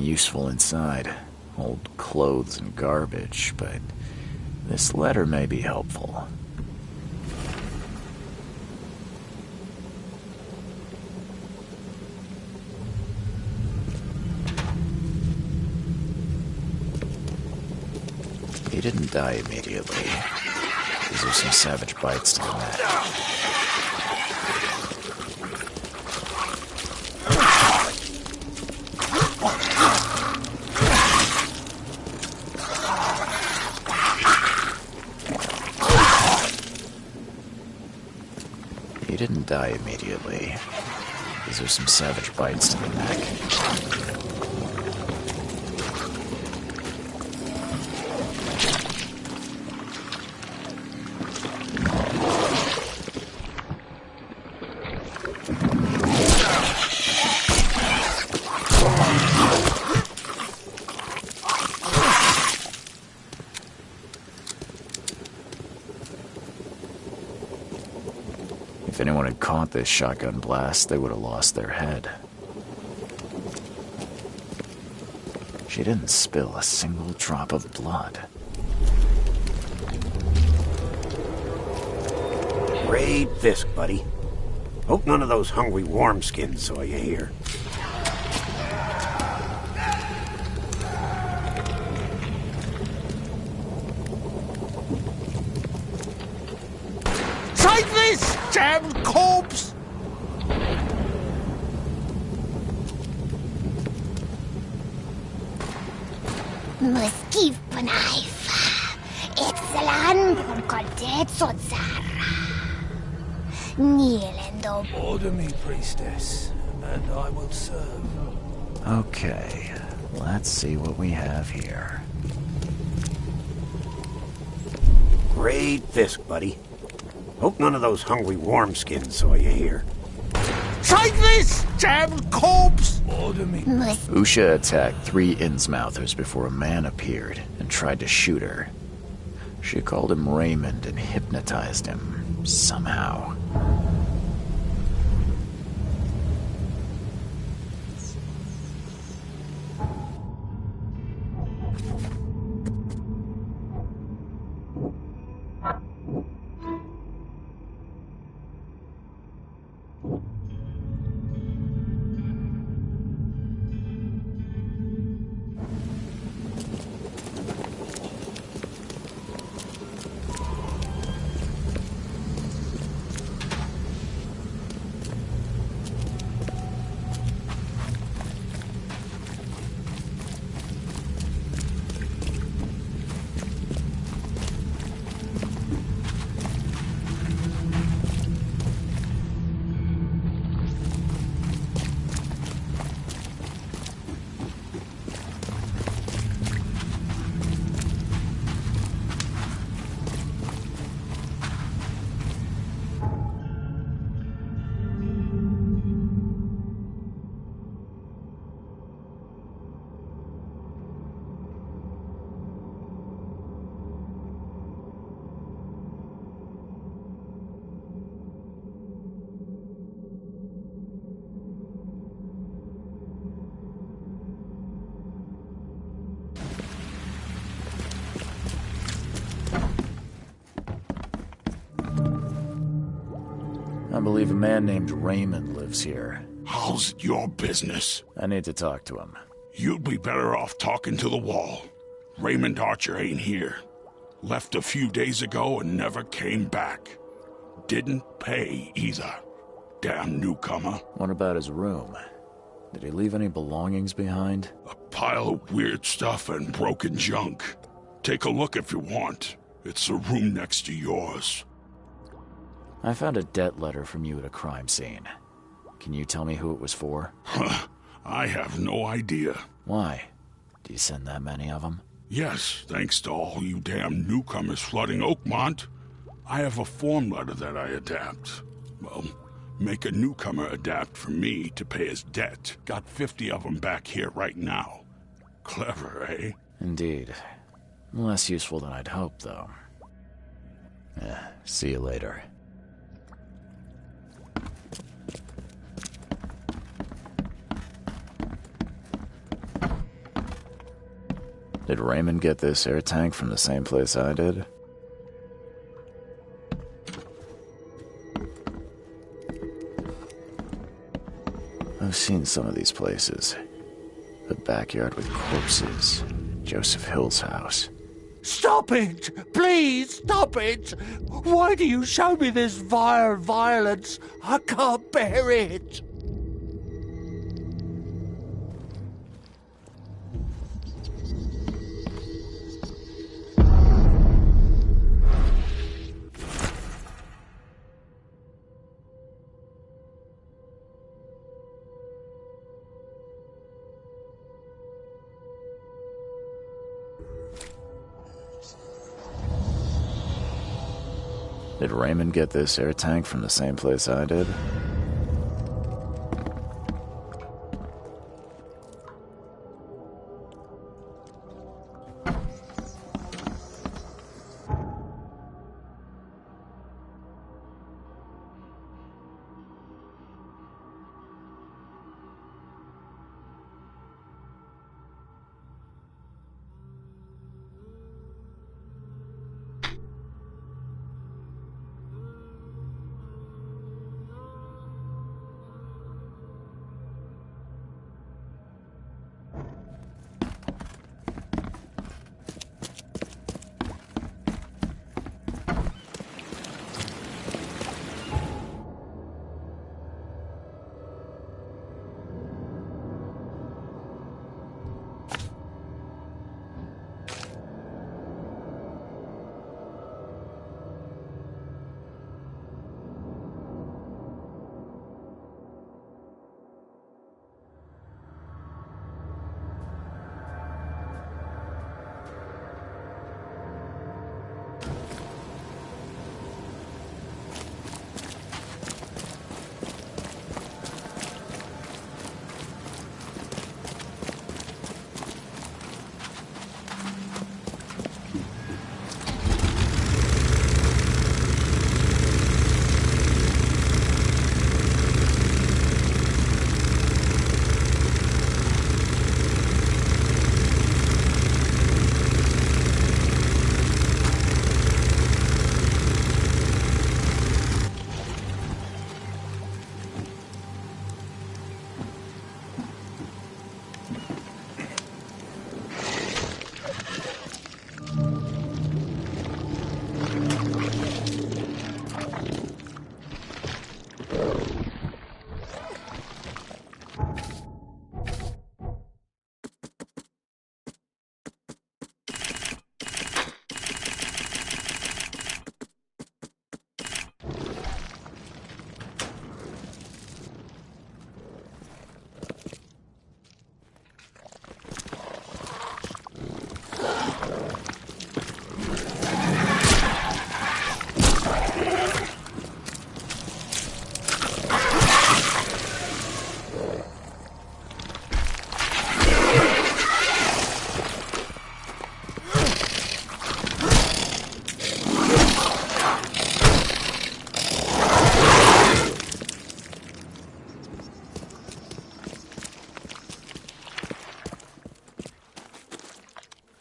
useful inside. Old clothes and garbage, but this letter may be helpful. He didn't die immediately. These are some savage bites to the neck. He didn't die immediately. These are some savage bites to the neck. If anyone had caught this shotgun blast, they would have lost their head. She didn't spill a single drop of blood. Great Fisk, buddy. Hope none of those hungry wormskins saw you here. Take this, damn corpse! Muskif Panaifa. Excelan Concordet Sotsara. Nielendo. Order me, priestess, and I will serve. Okay, let's see what we have here. Great Fisk, buddy. Hope none of those hungry wormskins saw you here. Take this, damn corpse! Order me. Usha attacked 3 Innsmouthers before a man appeared and tried to shoot her. She called him Raymond and hypnotized him, somehow. I believe a man named Raymond lives here. How's it your business? I need to talk to him. You'd be better off talking to the wall. Raymond Archer ain't here. Left a few days ago and never came back. Didn't pay either. Damn newcomer. What about his room? Did he leave any belongings behind? A pile of weird stuff and broken junk. Take a look if you want. It's the room next to yours. I found a debt letter from you at a crime scene. Can you tell me who it was for? I have no idea. Why? Do you send that many of them? Yes, thanks to all you damn newcomers flooding Oakmont. I have a form letter that I adapt. Well, make a newcomer adapt for me to pay his debt. Got 50 of them back here right now. Clever, eh? Indeed. Less useful than I'd hoped, though. See you later. Did Raymond get this air tank from the same place I did? I've seen some of these places. The backyard with corpses. Joseph Hill's house. Stop it! Please, stop it! Why do you show me this vile violence? I can't bear it! Did Raymond get this air tank from the same place I did?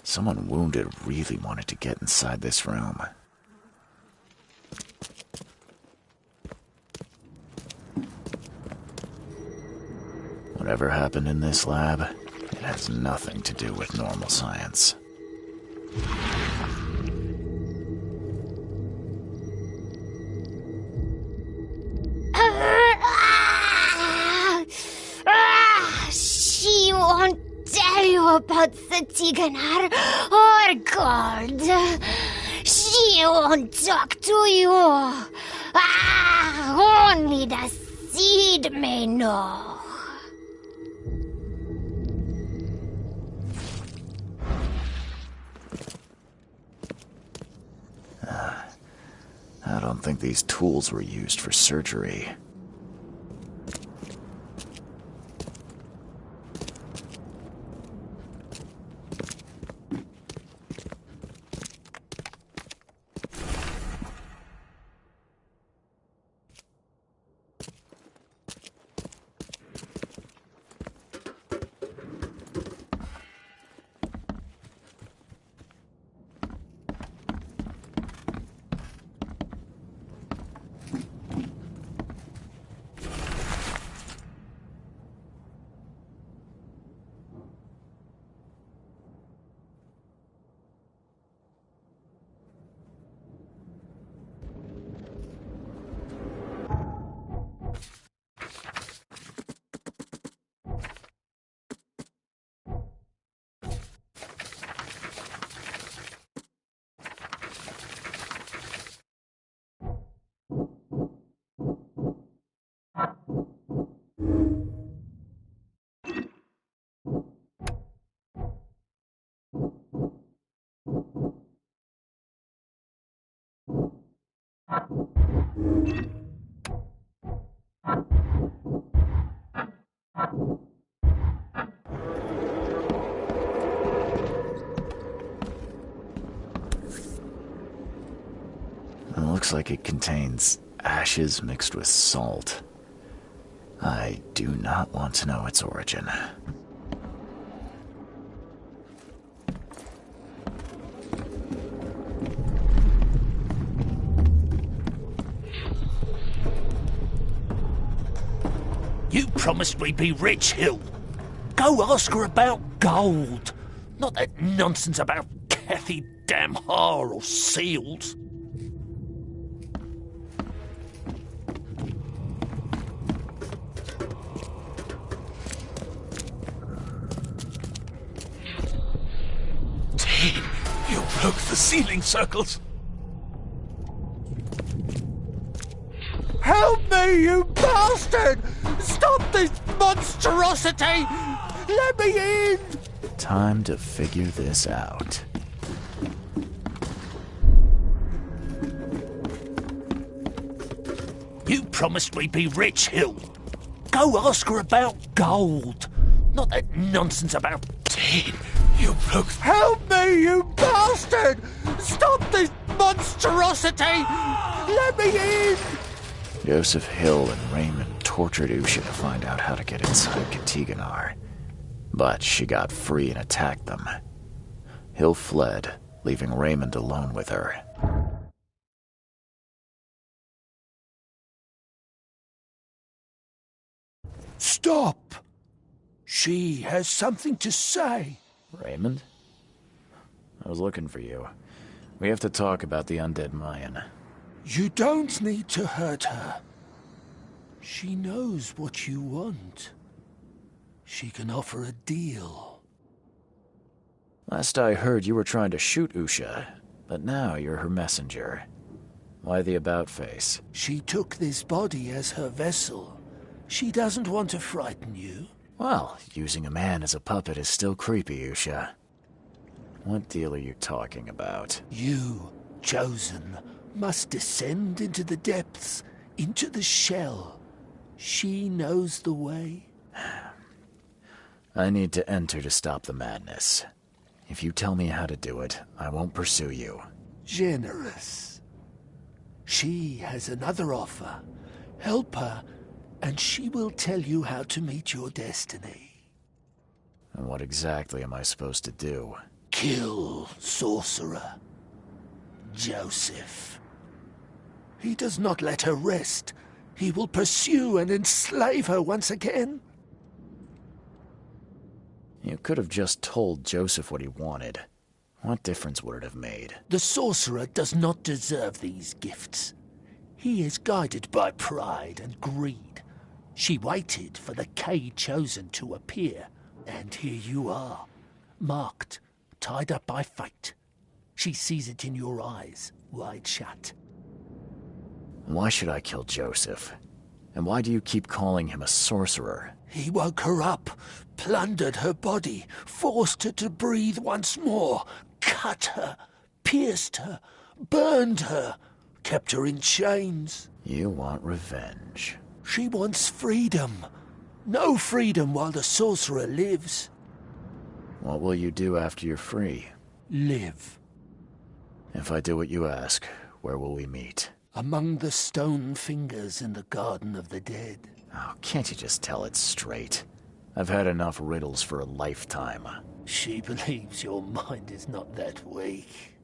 Someone wounded really wanted to get inside this room. Whatever happened in this lab, it has nothing to do with normal science. She won't tell you about the Tiganar or gold. She won't talk to you. Only the seed may know. I don't think these tools were used for surgery. It looks like it contains ashes mixed with salt. I do not want to know its origin. You promised we'd be rich, Hill. Go ask her about gold. Not that nonsense about Kathy Damhar or seals. You broke the ceiling circles. Help me, you bastard! Stop this monstrosity! Let me in! Time to figure this out. You promised we'd be rich, Hill. Go ask her about gold. Not that nonsense about tin. You broke... Help me, you bastard! Stop this monstrosity! Let me in! Joseph Hill and Raymond tortured Usha to find out how to get inside Katiganar. But she got free and attacked them. Hill fled, leaving Raymond alone with her. Stop! She has something to say. Raymond? I was looking for you. We have to talk about the undead Mayan. You don't need to hurt her. She knows what you want. She can offer a deal. Last I heard, you were trying to shoot Usha, but now you're her messenger. Why the about-face? She took this body as her vessel. She doesn't want to frighten you. Well, using a man as a puppet is still creepy, Usha. What deal are you talking about? You, chosen, must descend into the depths, into the shell. She knows the way. I need to enter to stop the madness. If you tell me how to do it, I won't pursue you. Generous. She has another offer. Help her, and she will tell you how to meet your destiny. And what exactly am I supposed to do? Kill sorcerer Joseph. He does not let her rest. He will pursue and enslave her once again. You could have just told Joseph what he wanted. What difference would it have made? The sorcerer does not deserve these gifts. He is guided by pride and greed. She waited for the K chosen to appear, and here you are, marked, tied up by fate. She sees it in your eyes, wide shut. Why should I kill Joseph? And why do you keep calling him a sorcerer? He woke her up, plundered her body, forced her to breathe once more, cut her, pierced her, burned her, kept her in chains. You want revenge. She wants freedom. No freedom while the sorcerer lives. What will you do after you're free? Live. If I do what you ask, where will we meet? Among the stone fingers in the Garden of the Dead. Oh, can't you just tell it straight? I've had enough riddles for a lifetime. She believes your mind is not that weak.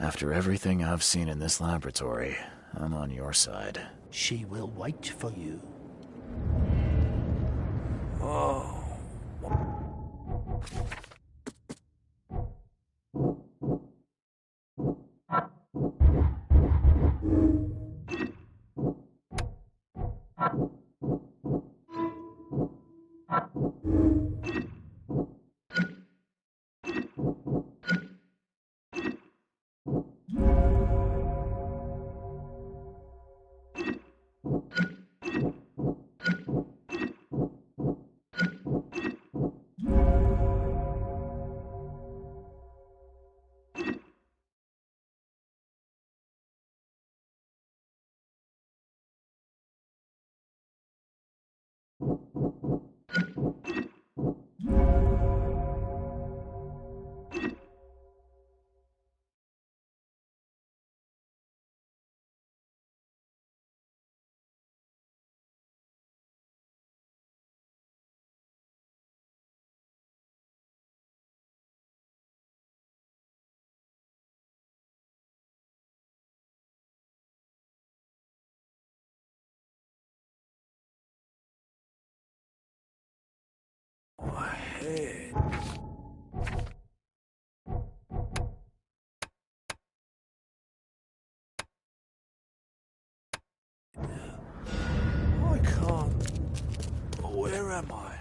After everything I've seen in this laboratory, I'm on your side. She will wait for you. Oh. head. I can't. Where am I?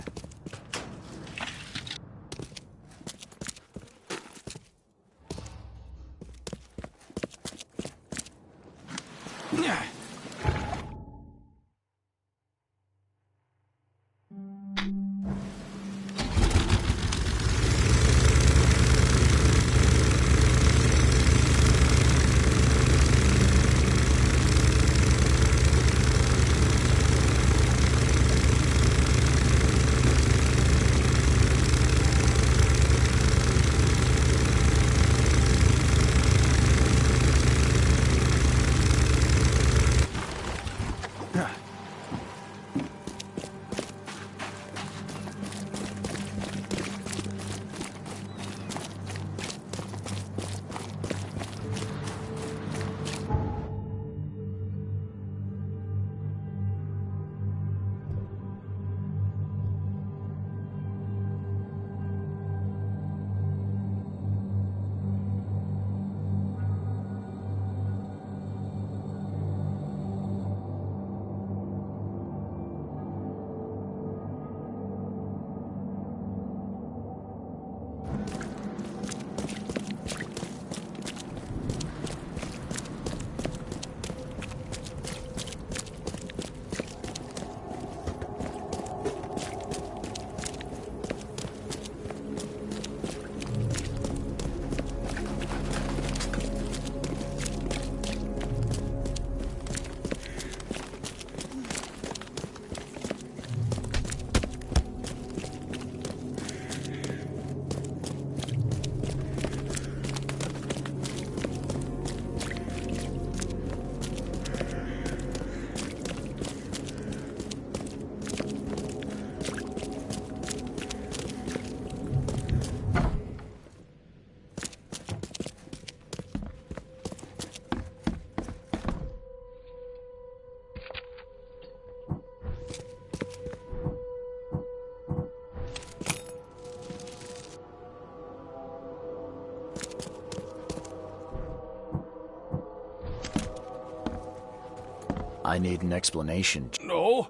I need an explanation. No?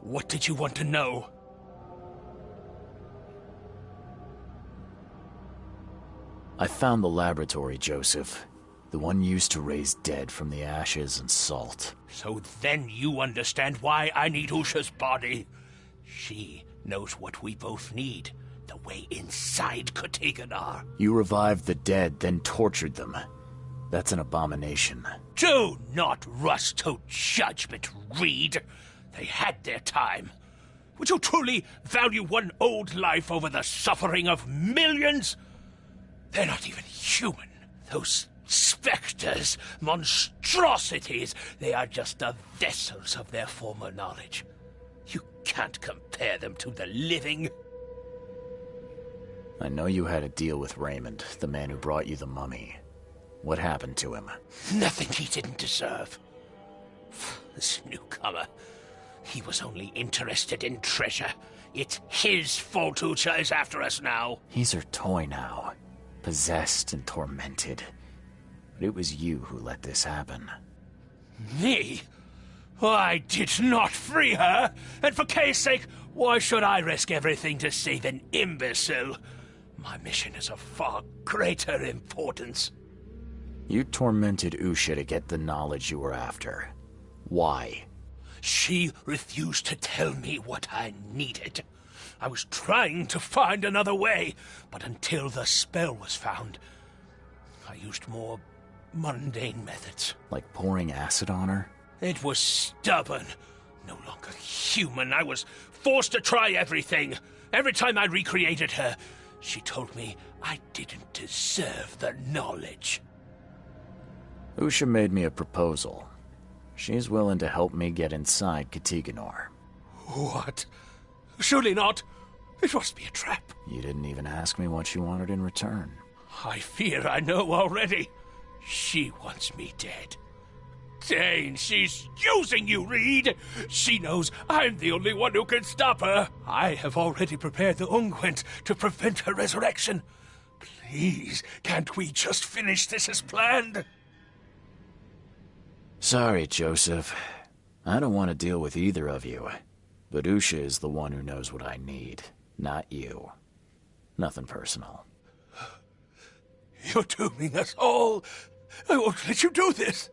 What did you want to know? I found the laboratory, Joseph. The one used to raise dead from the ashes and salt. So then you understand why I need Usha's body. She knows what we both need. The way inside Katiganar. You revived the dead, then tortured them. That's an abomination. Do not rush to judgment, Reed. They had their time. Would you truly value one old life over the suffering of millions? They're not even human. Those specters, monstrosities, they are just the vessels of their former knowledge. You can't compare them to the living. I know you had a deal with Raymond, the man who brought you the mummy. What happened to him? Nothing he didn't deserve. This newcomer, he was only interested in treasure. It's his fault Ucha is after us now. He's her toy now, possessed and tormented. But it was you who let this happen. Me? I did not free her, and for Kay's sake, why should I risk everything to save an imbecile? My mission is of far greater importance. You tormented Usha to get the knowledge you were after. Why? She refused to tell me what I needed. I was trying to find another way, but until the spell was found, I used more mundane methods. Like pouring acid on her? It was stubborn, no longer human. I was forced to try everything. Every time I recreated her, she told me I didn't deserve the knowledge. Usha made me a proposal. She's willing to help me get inside Katiganar. What? Surely not. It must be a trap. You didn't even ask me what she wanted in return. I fear I know already. She wants me dead. Dane, she's using you, Reed. She knows I'm the only one who can stop her. I have already prepared the unguent to prevent her resurrection. Please, can't we just finish this as planned? Sorry, Joseph. I don't want to deal with either of you. But Usha is the one who knows what I need, not you. Nothing personal. You're dooming us all. I won't let you do this.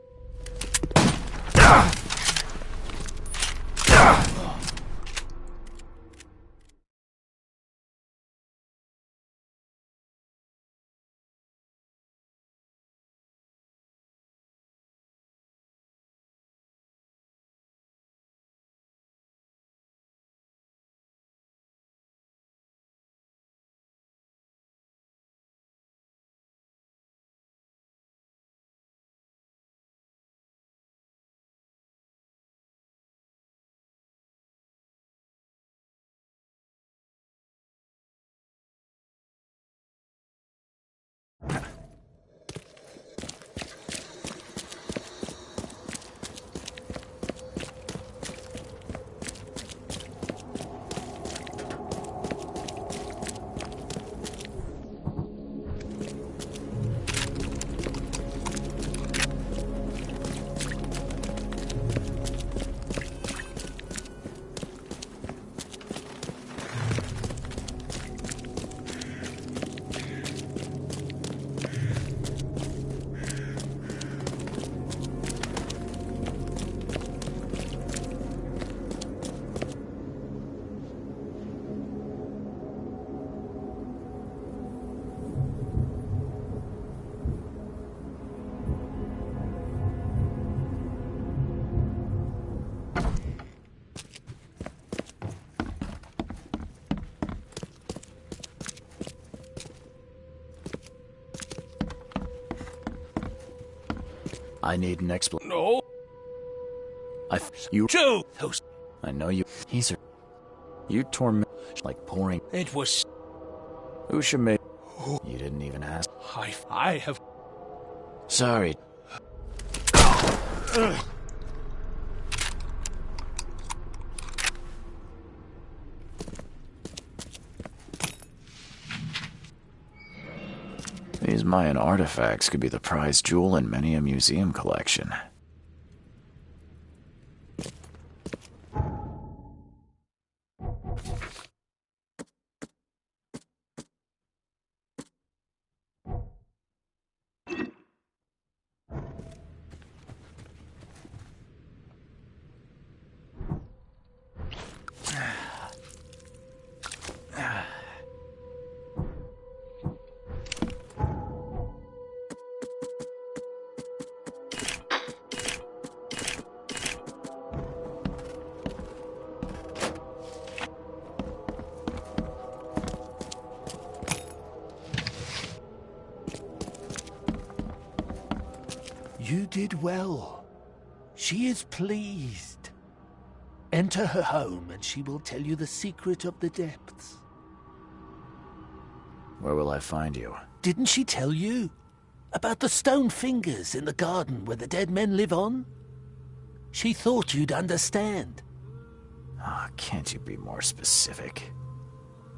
I need an explanation. No. You Joe! Those... I know you. He's a... You torment like pouring. It was... Usha made... You didn't even ask. I have... Sorry. These Mayan artifacts could be the prized jewel in many a museum collection. You did well. She is pleased. Enter her home and she will tell you the secret of the depths. Where will I find you? Didn't she tell you? About the stone fingers in the garden where the dead men live on? She thought you'd understand. Ah, can't you be more specific?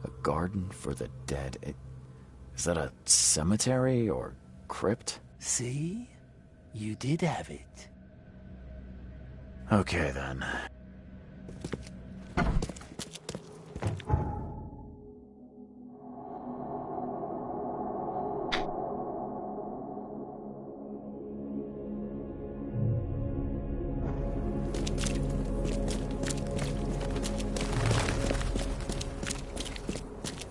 A garden for the dead? Is that a cemetery or crypt? See? You did have it. Okay, then.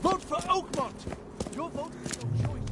Vote for Oakmont! Your vote is your choice.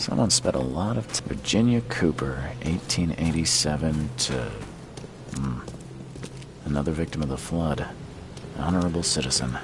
Someone spent a lot of Virginia Cooper, 1887 to... Another victim of the flood. Honorable citizen.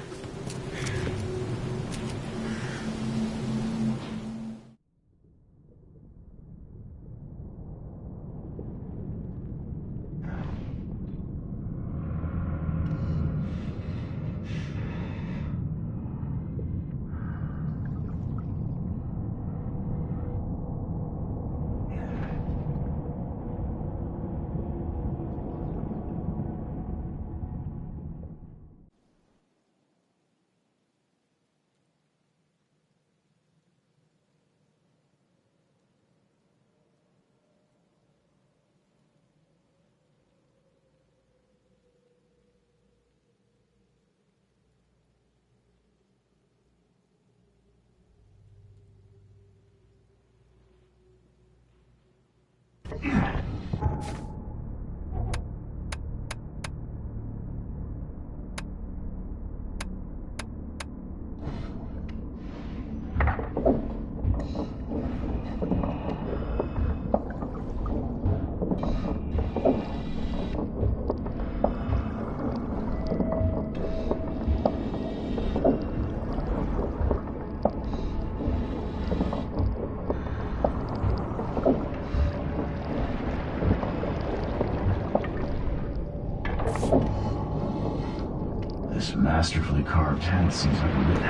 This masterfully carved head seems like a bit...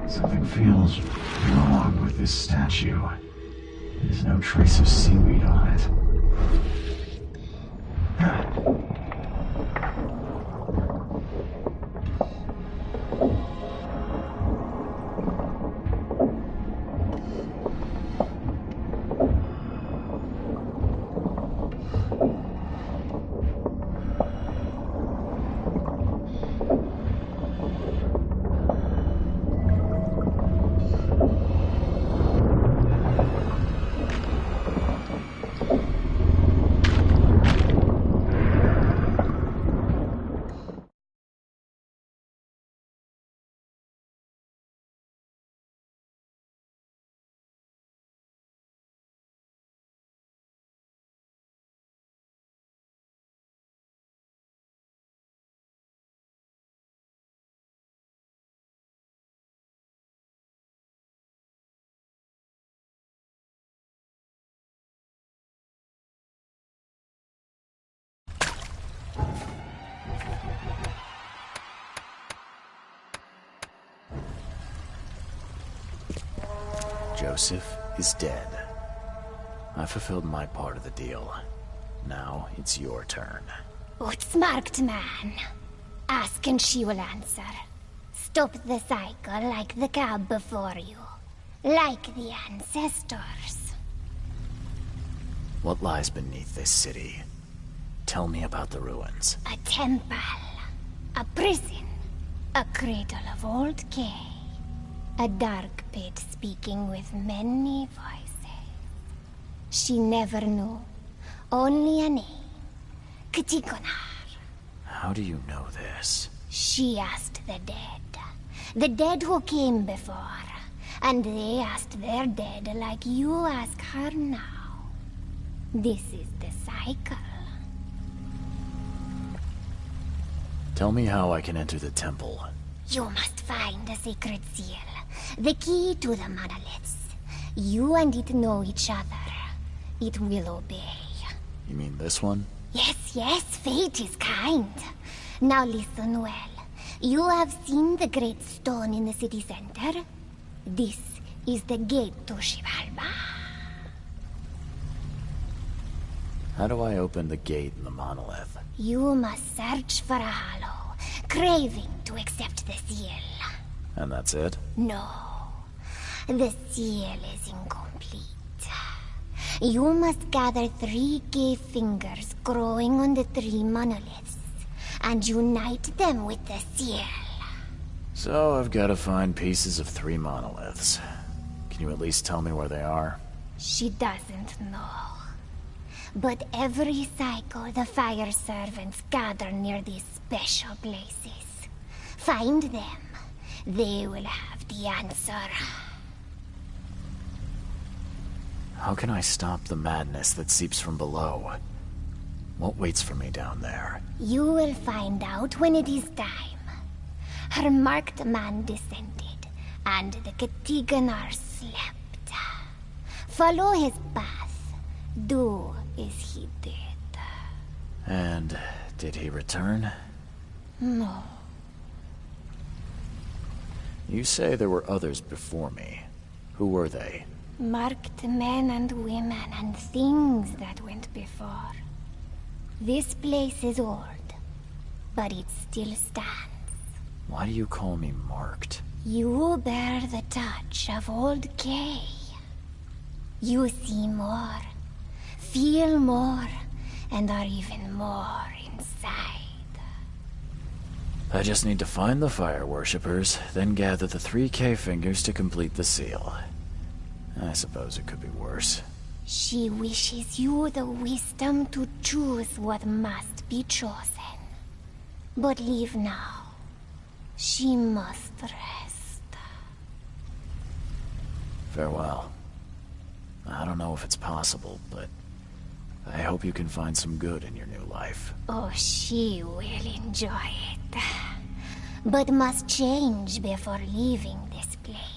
Something feels wrong with this statue. There's no trace of seaweed on it. Joseph is dead. I fulfilled my part of the deal. Now it's your turn. Outsmarked man. Ask and she will answer. Stop the cycle like the cab before you. Like the ancestors. What lies beneath this city? Tell me about the ruins. A temple. A prison. A cradle of old K. A dark pit speaking with many voices. She never knew. Only a name. Ktikonar. How do you know this? She asked the dead. The dead who came before. And they asked their dead like you ask her now. This is the cycle. Tell me how I can enter the temple. You must find a sacred seal. The key to the monoliths. You and it know each other. It will obey. You mean this one? Yes, fate is kind. Now listen well. You have seen the great stone in the city center? This is the gate to Shivalba. How do I open the gate in the monolith? You must search for a hollow, craving to accept the seal. And that's it? No. The seal is incomplete. You must gather 3 cave fingers growing on the 3 monoliths, and unite them with the seal. So I've got to find pieces of 3 monoliths. Can you at least tell me where they are? She doesn't know. But every cycle, the fire servants gather near these special places. Find them. They will have the answer. How can I stop the madness that seeps from below? What waits for me down there? You will find out when it is time. Her marked man descended, and the Katiganar slept. Follow his path. Do as he did. And did he return? No. You say there were others before me. Who were they? Marked men and women and things that went before. This place is old, but it still stands. Why do you call me marked? You bear the touch of old Kay. You see more, feel more, and are even more inside. I just need to find the fire worshippers, then gather the 3 cave fingers to complete the seal. I suppose it could be worse. She wishes you the wisdom to choose what must be chosen. But leave now. She must rest. Farewell. I don't know if it's possible, but I hope you can find some good in your new life. Oh, she will enjoy it. But must change before leaving this place.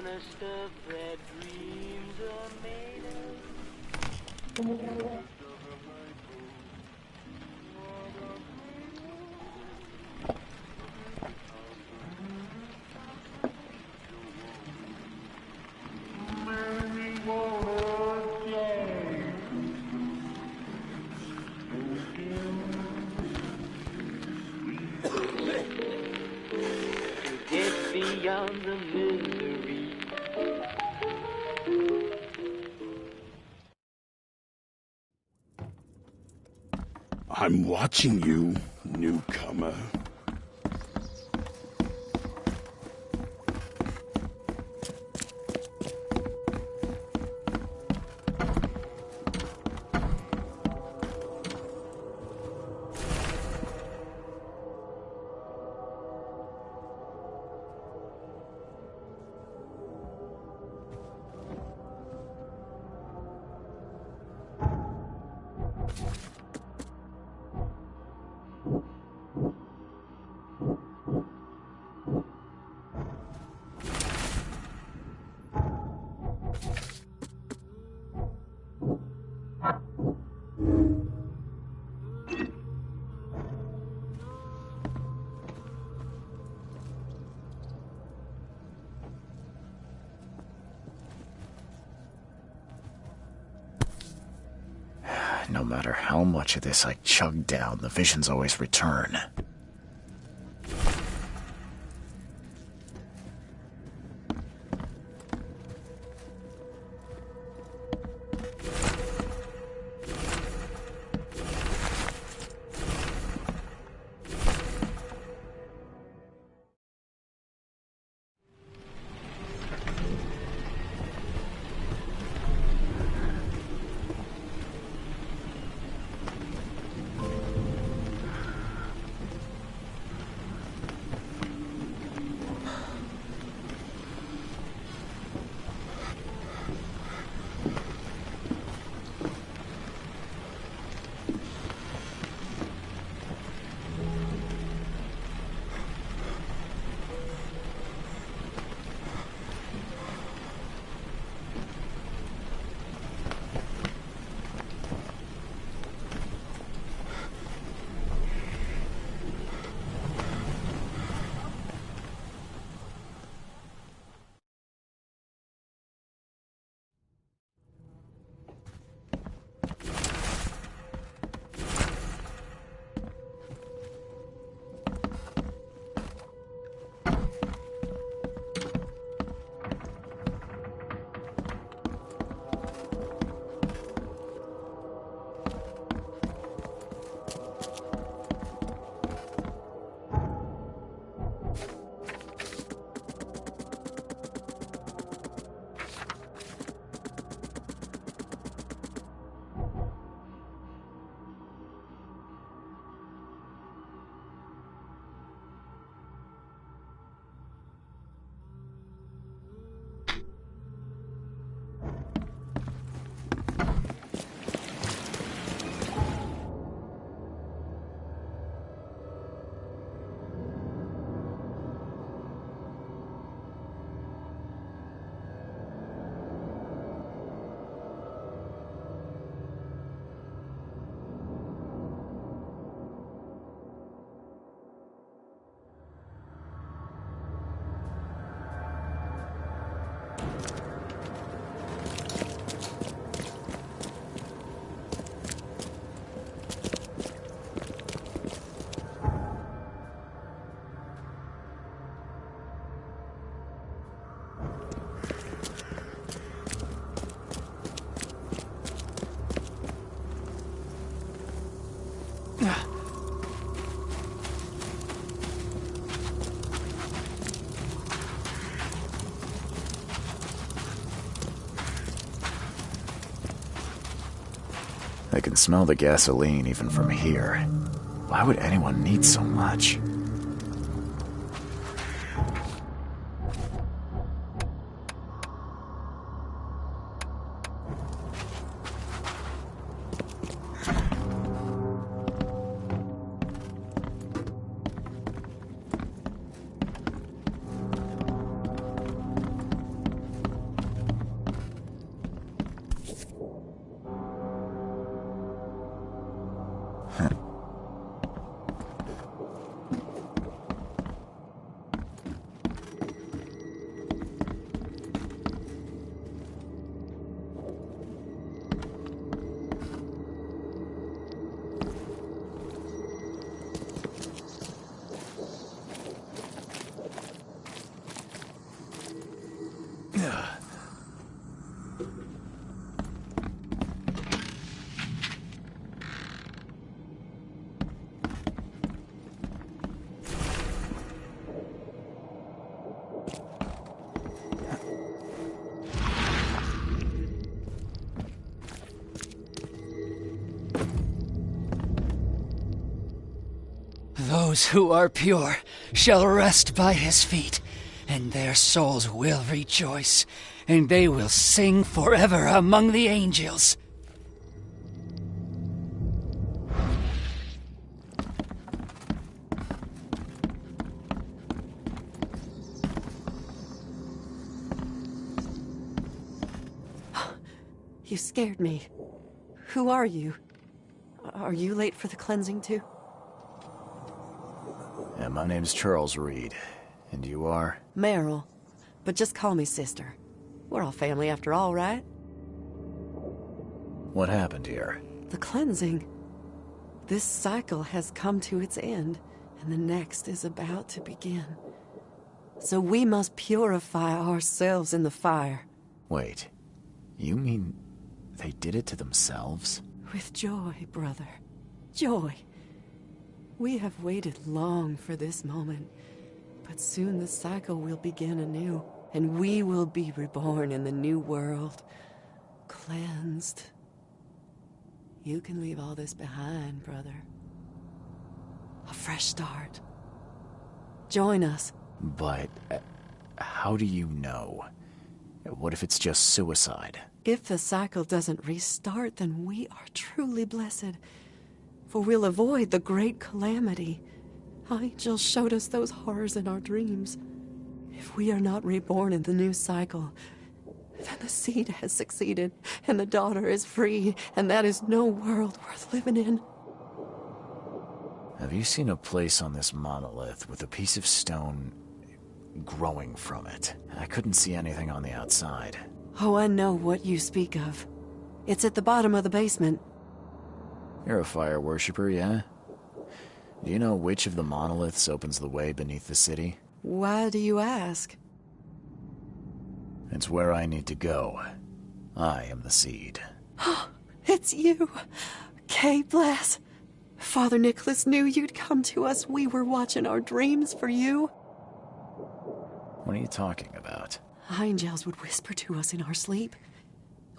honest of that dreams are made of. Beyond the misery. I'm watching you, newcomer. No matter how much of this I chug down, the visions always return. I can smell the gasoline even from here. Why would anyone need so much? Those who are pure shall rest by his feet, and their souls will rejoice, and they will sing forever among the angels. You scared me. Who are you? Are you late for the cleansing too? Yeah, my name's Charles Reed. And you are? Meryl. But just call me sister. We're all family after all, right? What happened here? The cleansing. This cycle has come to its end, and the next is about to begin. So we must purify ourselves in the fire. Wait. You mean they did it to themselves? With joy, brother. Joy. We have waited long for this moment, but soon the cycle will begin anew, and we will be reborn in the new world, cleansed. You can leave all this behind, brother. A fresh start. Join us. But how do you know? What if it's just suicide? If the cycle doesn't restart, then we are truly blessed. For we'll avoid the great calamity. Angel showed us those horrors in our dreams. If we are not reborn in the new cycle, then the seed has succeeded, and the daughter is free, and that is no world worth living in. Have you seen a place on this monolith with a piece of stone growing from it? I couldn't see anything on the outside. Oh, I know what you speak of. It's at the bottom of the basement. You're a fire worshipper, yeah? Do you know which of the monoliths opens the way beneath the city? Why do you ask? It's where I need to go. I am the seed. It's you. Kay, bless. Father Nicholas knew you'd come to us. We were watching our dreams for you. What are you talking about? Angels would whisper to us in our sleep.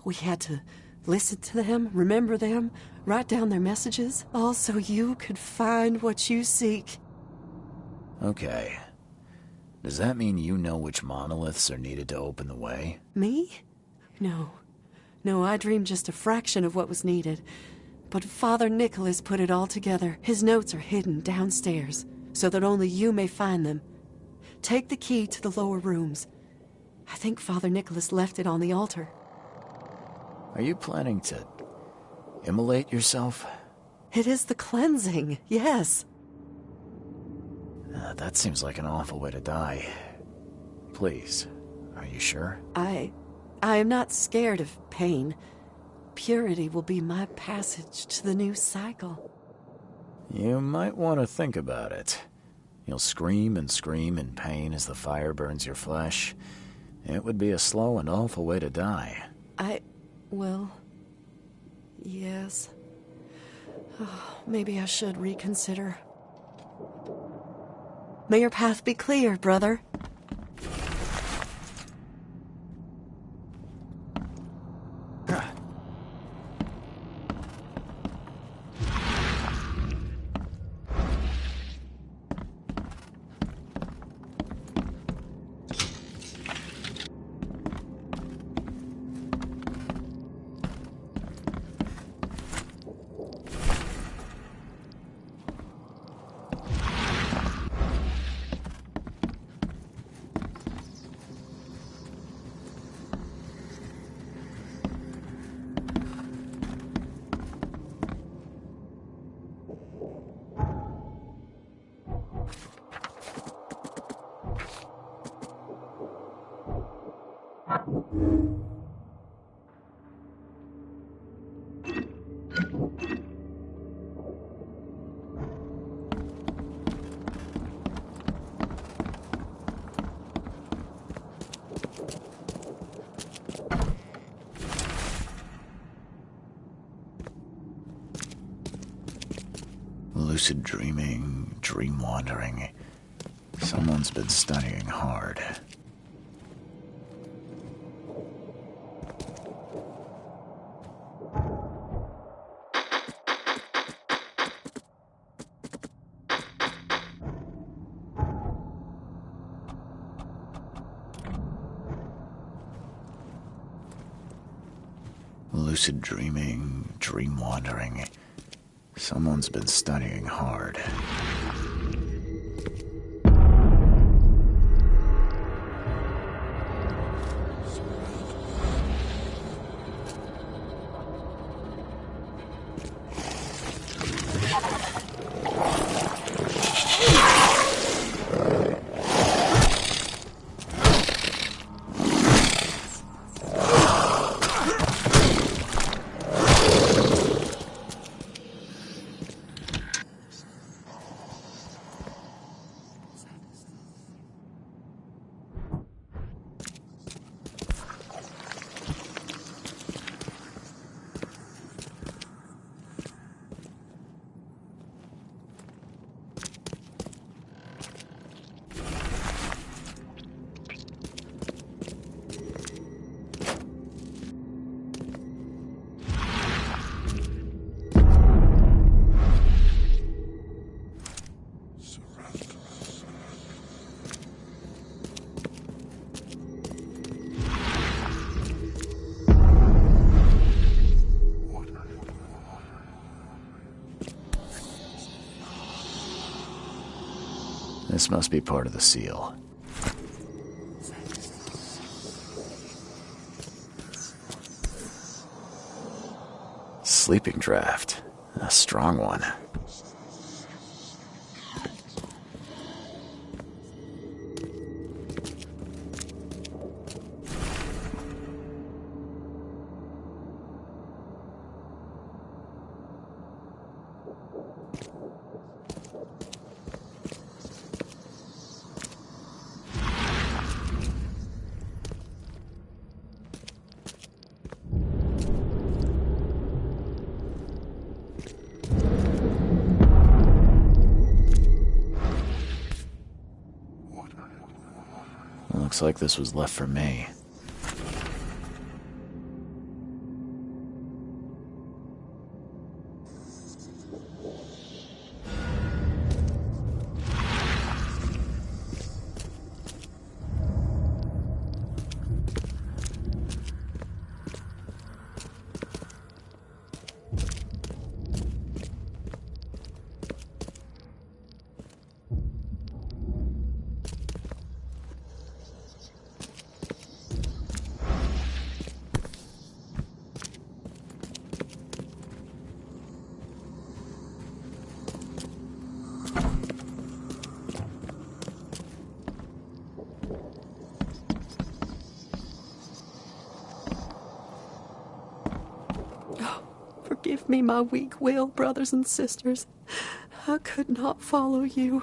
We had to listen to them, remember them, write down their messages, all so you could find what you seek. Okay. Does that mean you know which monoliths are needed to open the way? Me? No. No, I dreamed just a fraction of what was needed. But Father Nicholas put it all together. His notes are hidden downstairs, so that only you may find them. Take the key to the lower rooms. I think Father Nicholas left it on the altar. Are you planning to immolate yourself? It is the cleansing, yes. That seems like an awful way to die. Please, are you sure? I am not scared of pain. Purity will be my passage to the new cycle. You might want to think about it. You'll scream and scream in pain as the fire burns your flesh. It would be a slow and awful way to die. Well, yes. Oh, maybe I should reconsider. May your path be clear, brother. Lucid dreaming, dream wandering. Someone's been studying hard. lucid dreaming, dream wandering. Someone's been studying hard. This must be part of the seal. Sleeping draft. A strong one. Looks like this was left for me. Forgive me my weak will, brothers and sisters. I could not follow you.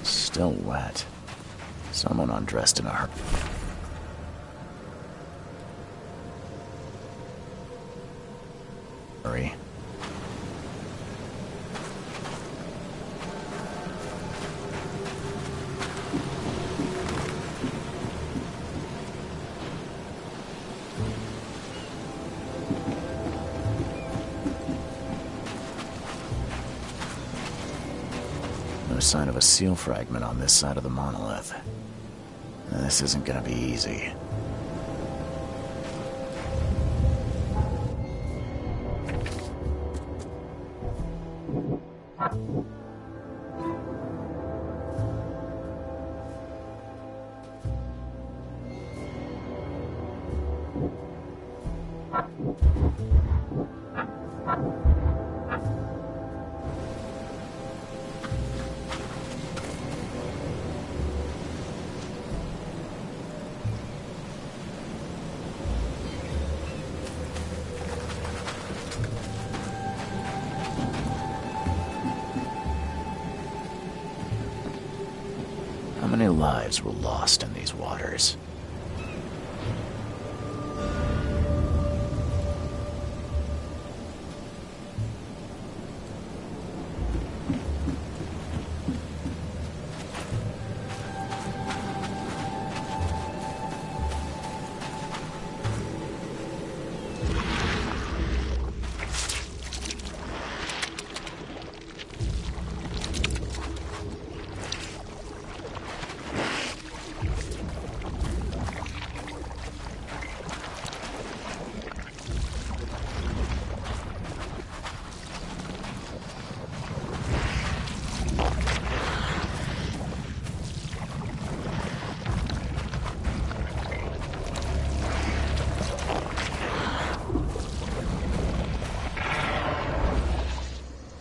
Still wet. Someone undressed in a hurry. No sign of a seal fragment on this side of the monolith. This isn't gonna be easy. How many lives were lost in these waters?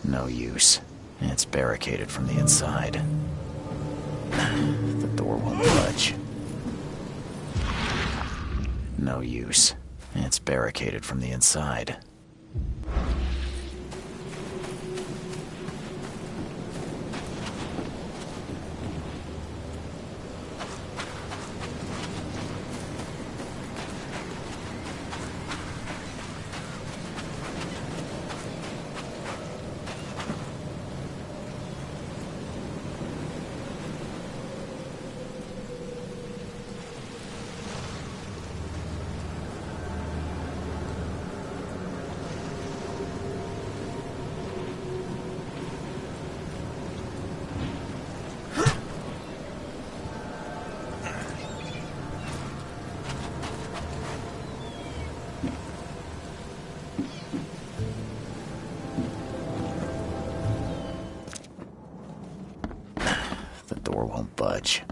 No use. It's barricaded from the inside. The door won't budge. No use. It's barricaded from the inside. The door won't budge.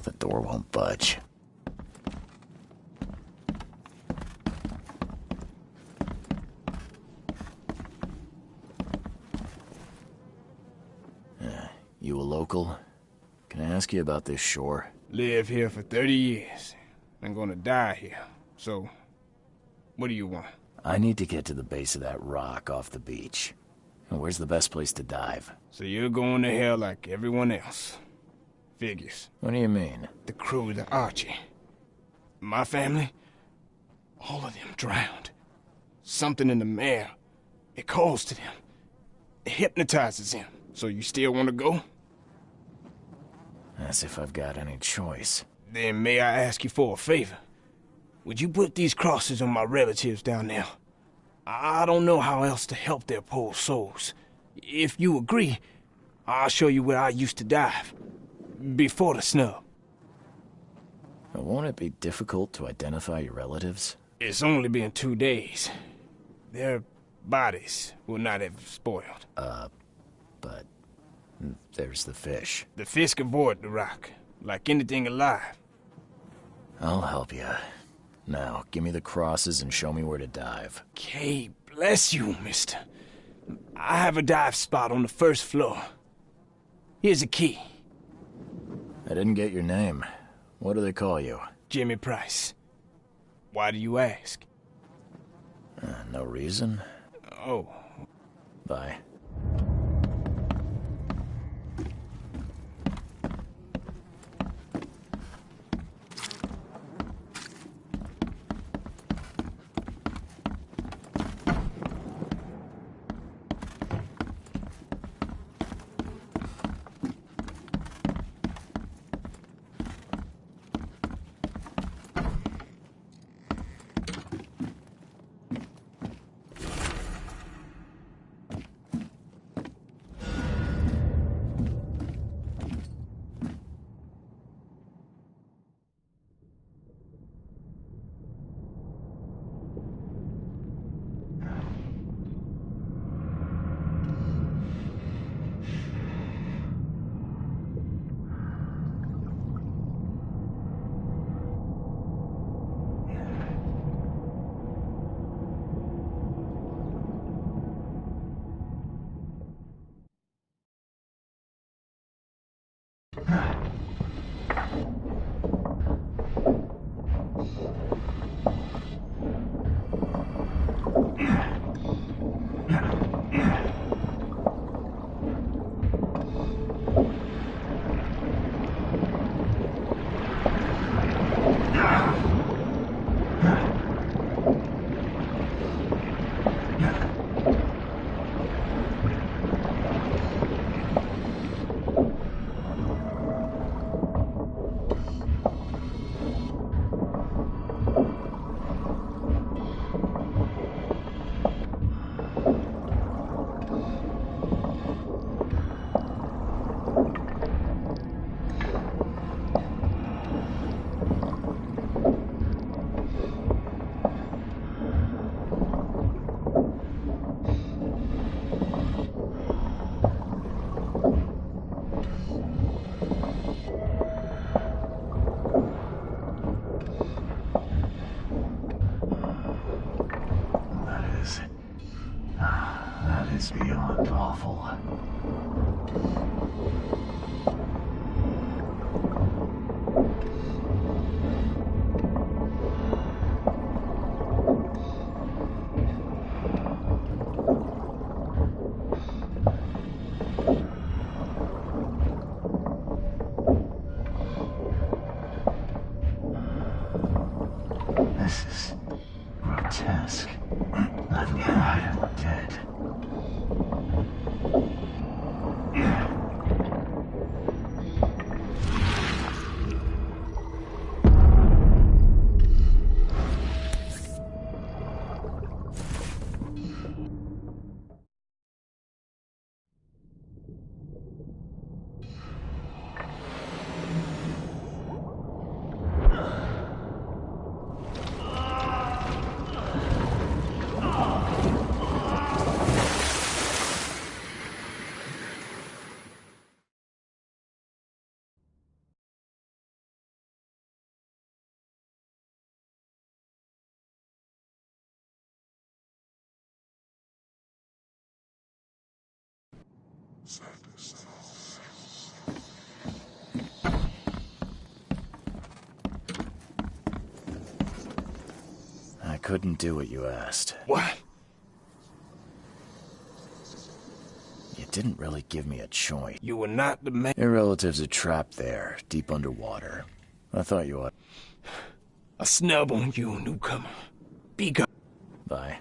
The door won't budge. You a local? Can I ask you about this shore? Live here for 30 years. I'm gonna die here. So, what do you want? I need to get to the base of that rock off the beach. Where's the best place to dive? So you're going to hell like everyone else. Figures. What do you mean? The crew, the Archie. My family, all of them drowned. Something in the mail. It calls to them. It hypnotizes them. So you still want to go? As if I've got any choice. Then may I ask you for a favor? Would you put these crosses on my relatives down there? I don't know how else to help their poor souls. If you agree, I'll show you where I used to dive. Before the snub. Won't it be difficult to identify your relatives? It's only been 2 days. Their bodies will not have spoiled. But there's the fish. The fish avoid the rock, like anything alive. I'll help you. Now, give me the crosses and show me where to dive. Okay, bless you, mister. I have a dive spot on the first floor. Here's a key. I didn't get your name. What do they call you? Jimmy Price. Why do you ask? No reason. Oh. Bye. is beyond awful. This is grotesque. I'm glad I'm dead. I couldn't do what you asked. What? didn't really give me a choice. You were not the man. Your relatives are trapped there, deep underwater. I thought you ought... A snub on you, newcomer. Be gone. Bye.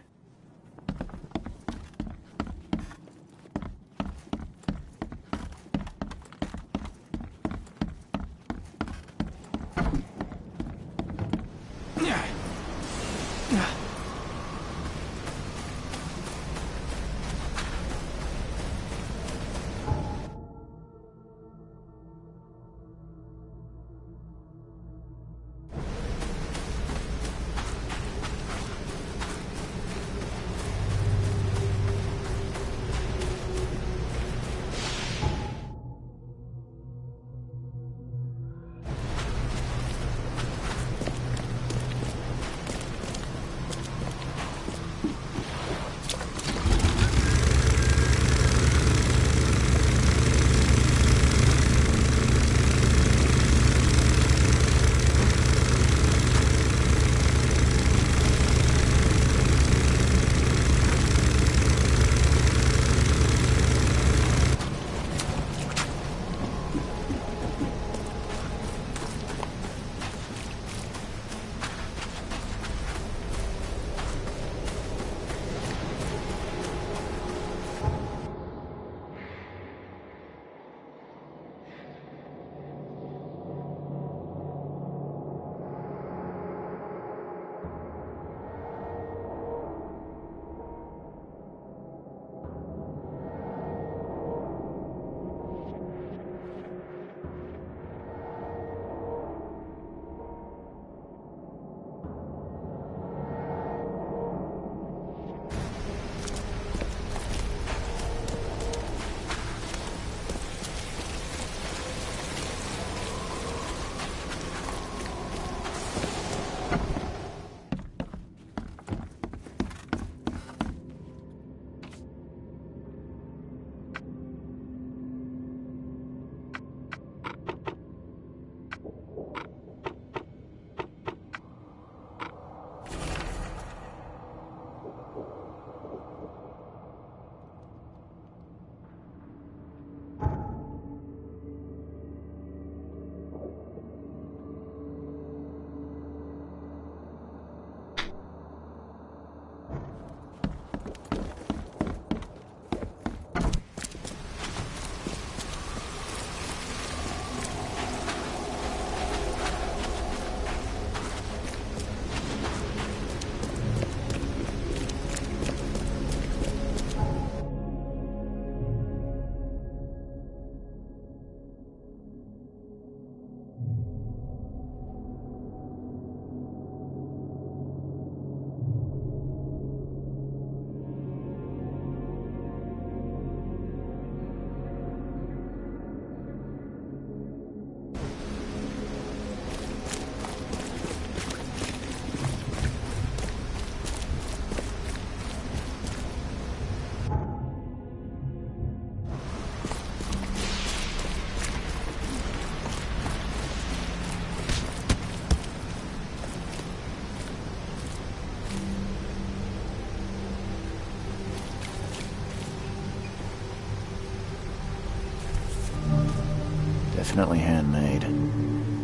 Definitely handmade.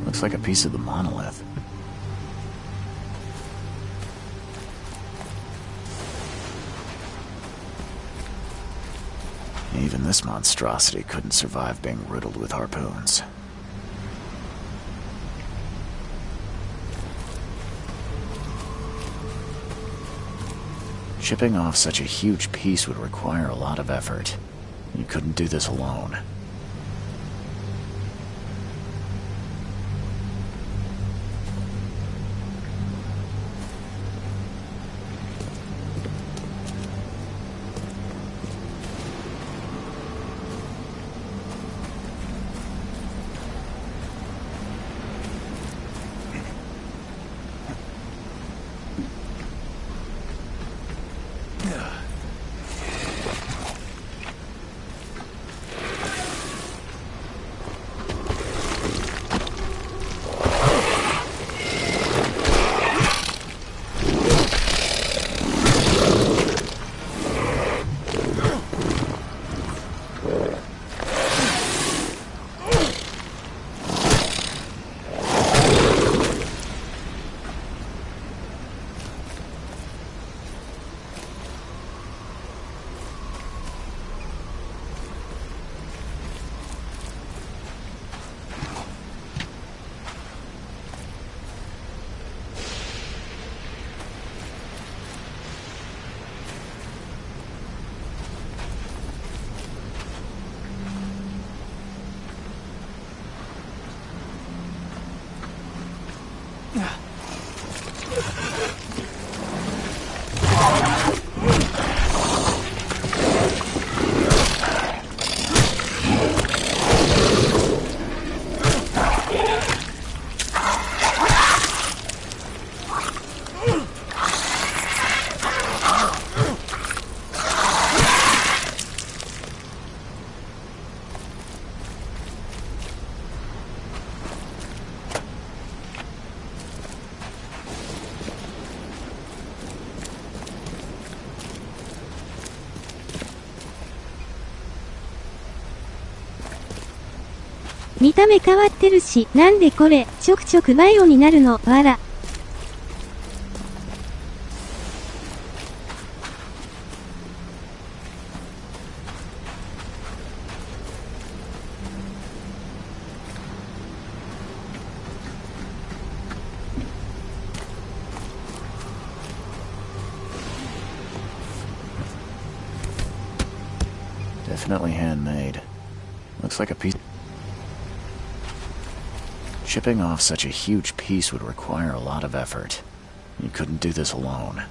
Looks like a piece of the monolith. Even this monstrosity couldn't survive being riddled with harpoons. Shipping off such a huge piece would require a lot of effort. You couldn't do this alone. 見た目変わってるし、なんでこれ、ちょくちょく迷子になるの、わら。Definitely handmade. Looks like a piece. Chipping off such a huge piece would require a lot of effort. You couldn't do this alone.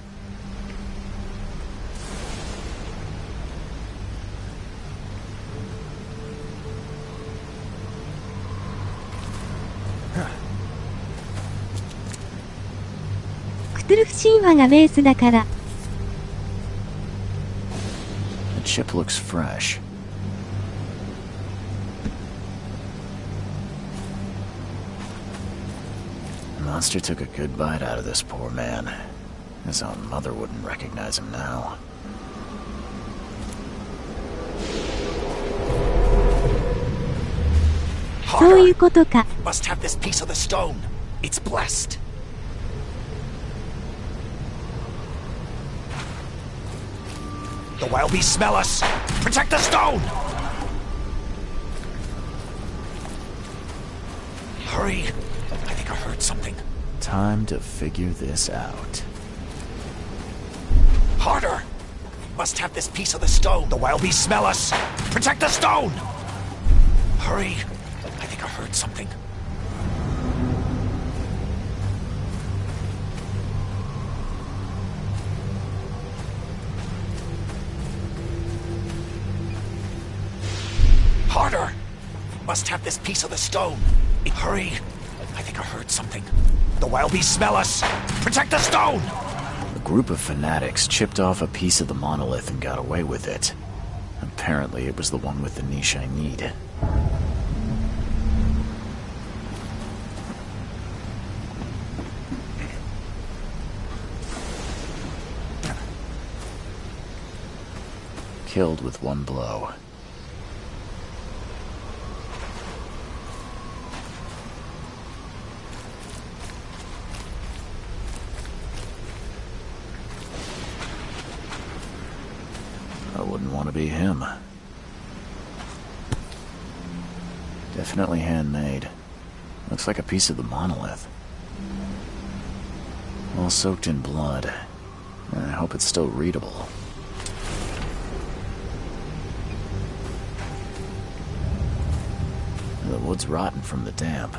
The chip looks fresh. The monster took a good bite out of this poor man. His own mother wouldn't recognize him now. Must have this piece of the stone. It's blessed. The wild beasts smell us. Protect the stone! Hurry. I think I heard something. Time to figure this out. Harder! Must have this piece of the stone. The wild beasts smell us. Protect the stone! Hurry. I think I heard something. Harder! Must have this piece of the stone. Hurry! I think I heard something. The wild beasts smell us. Protect the stone! A group of fanatics chipped off a piece of the monolith and got away with it. Apparently it was the one with the niche I need. Killed with one blow. I wouldn't want to be him. Definitely handmade. Looks like a piece of the monolith. All soaked in blood. I hope it's still readable. The wood's rotten from the damp.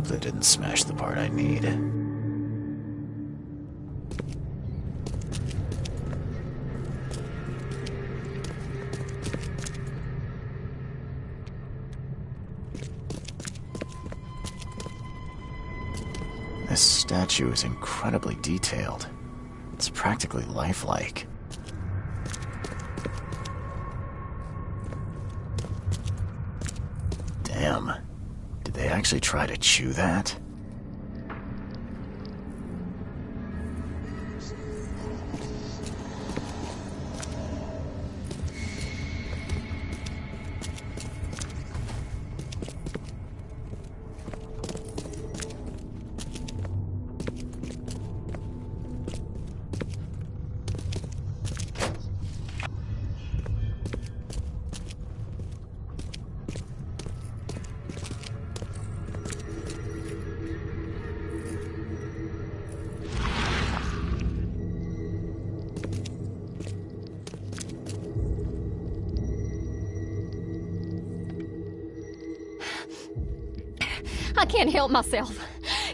hope they didn't smash the part I need. This statue is incredibly detailed. It's practically lifelike. Damn. Did they actually try to chew that? I can't help myself.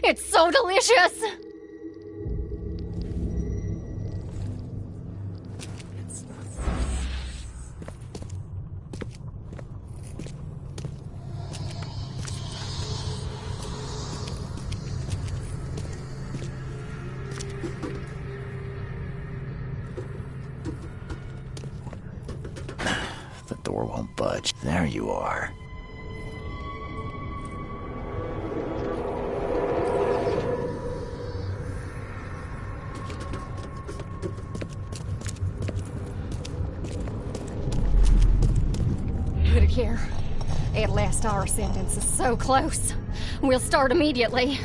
It's so delicious! The door won't budge. There you are. Put it here. At last our sentence is so close. We'll start immediately.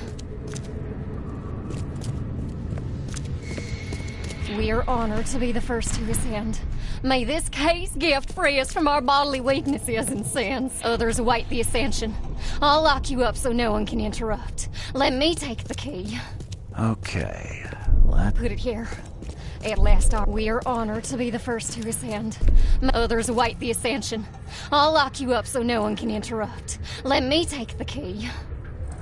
We are honored to be the first to ascend. May this case gift free us from our bodily weaknesses and sins. Others await the ascension. I'll lock you up so no one can interrupt. Let me take the key. Okay, Put it here. At last we are honored to be the first to ascend. Others await the ascension. I'll lock you up so no one can interrupt. Let me take the key.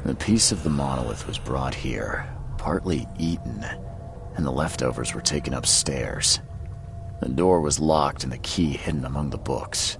The piece of the monolith was brought here, partly eaten, and the leftovers were taken upstairs. The door was locked and the key hidden among the books.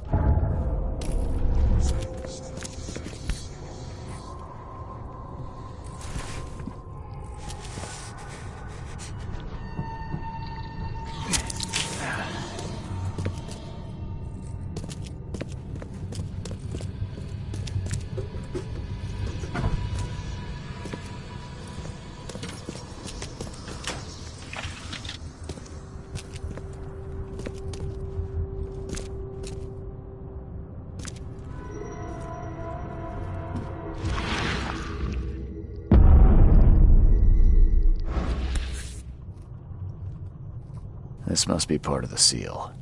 This must be part of the seal.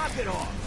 Knock it off!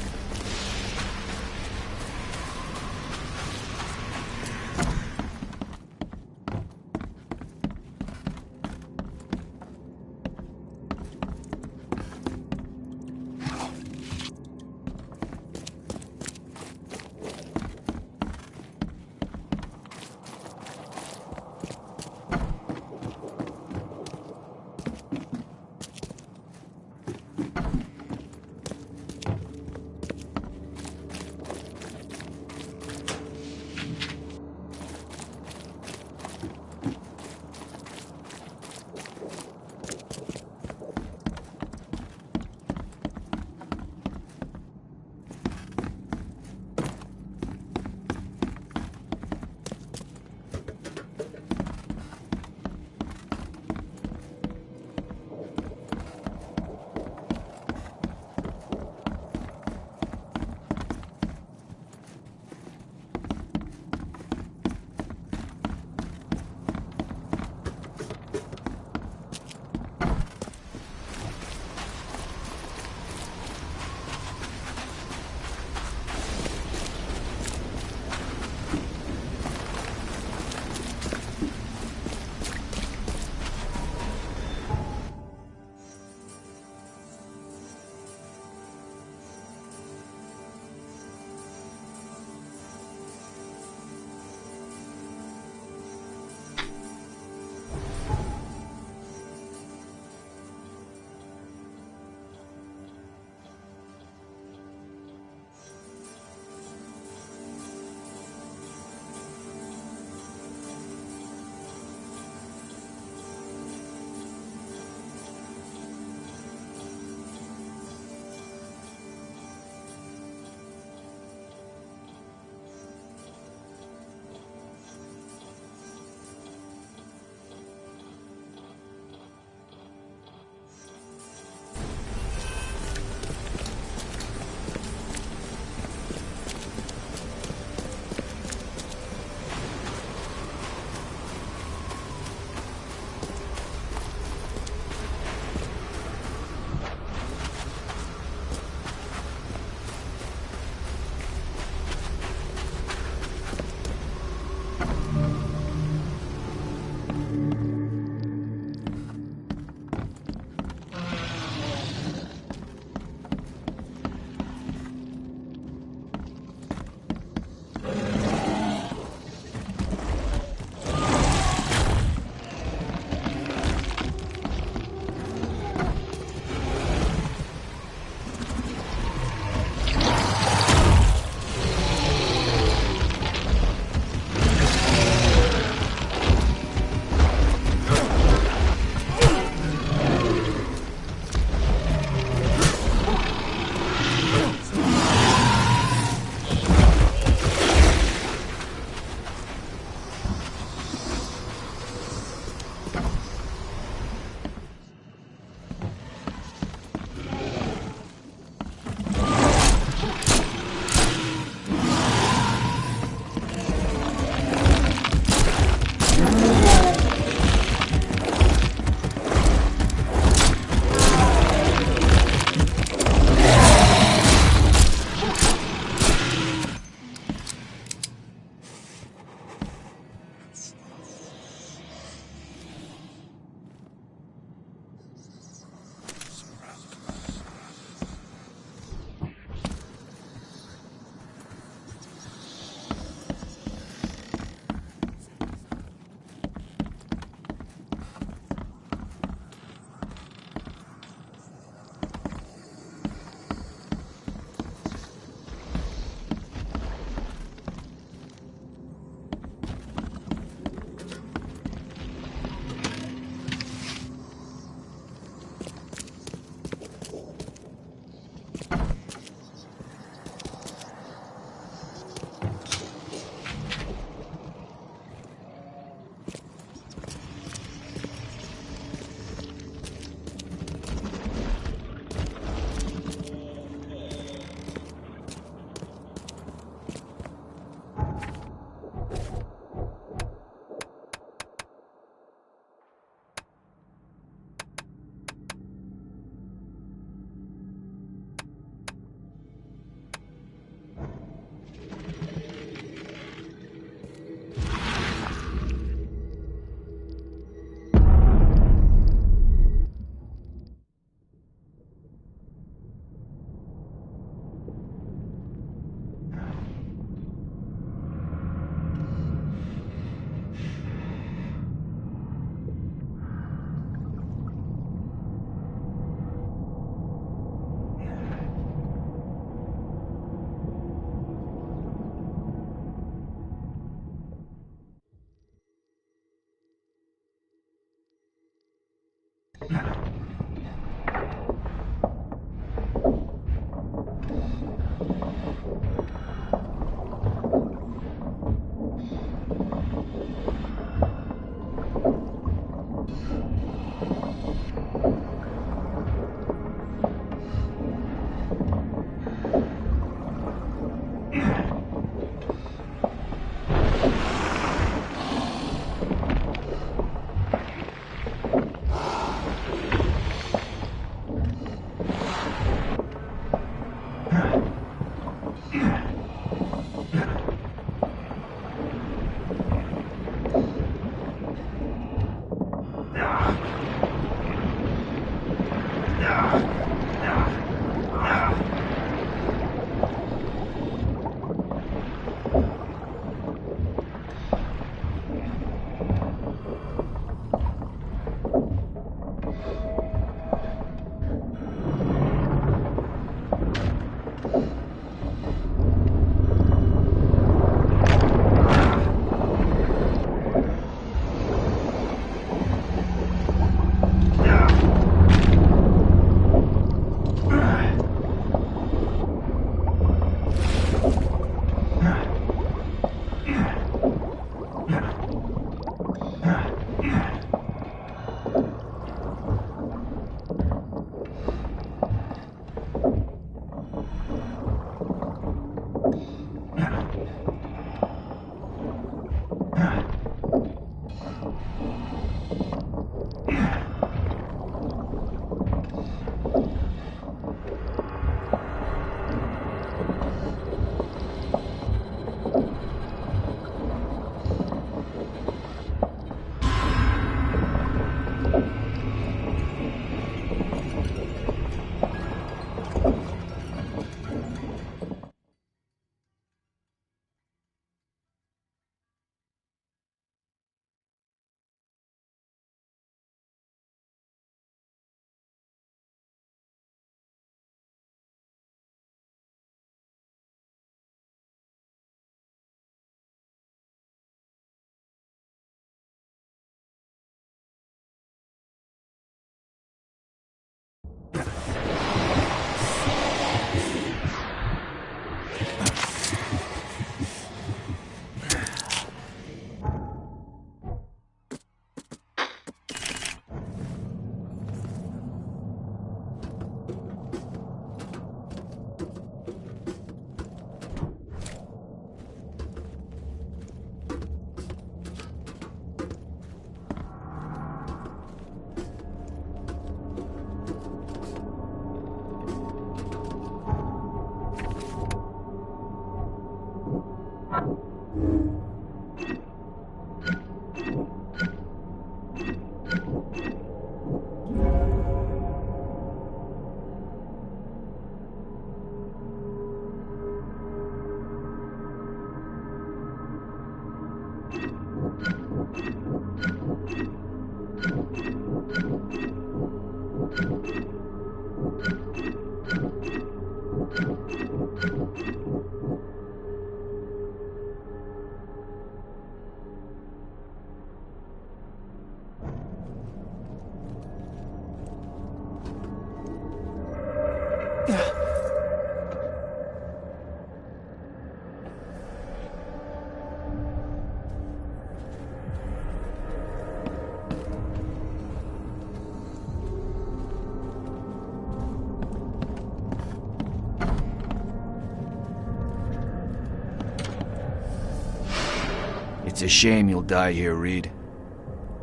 It's a shame you'll die here, Reed.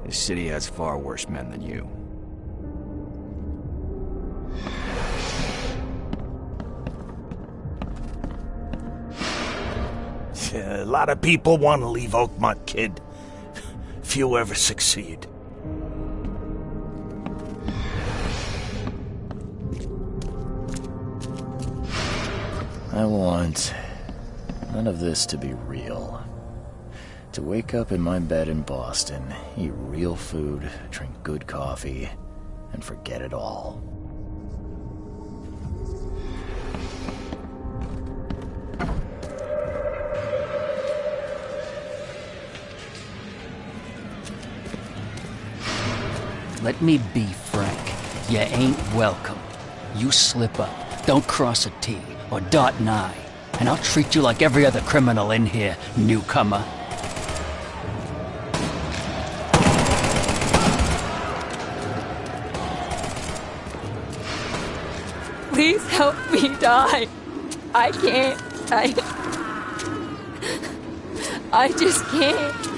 This city has far worse men than you. A lot of people want to leave Oakmont, kid. Few ever succeed. I want none of this to be real. To wake up in my bed in Boston, eat real food, drink good coffee, and forget it all. Let me be frank. You ain't welcome. You slip up, don't cross a T or dot an I, and I'll treat you like every other criminal in here, newcomer. Please help me die. I can't. I just can't.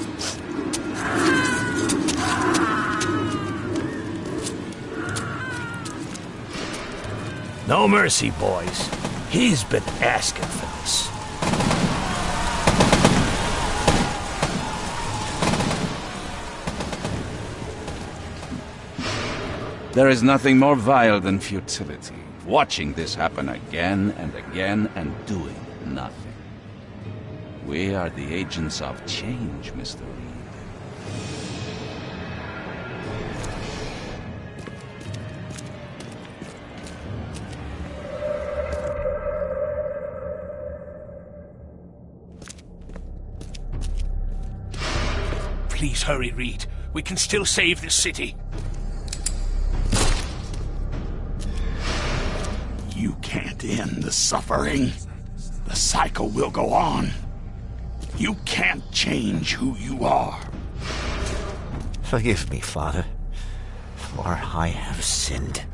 No mercy, boys. He's been asking for this. There is nothing more vile than futility. Watching this happen again and again and doing nothing. We are the agents of change, Mr. Reed. Please hurry, Reed. We can still save this city. You can't end the suffering. The cycle will go on. You can't change who you are. Forgive me, Father, for I have sinned.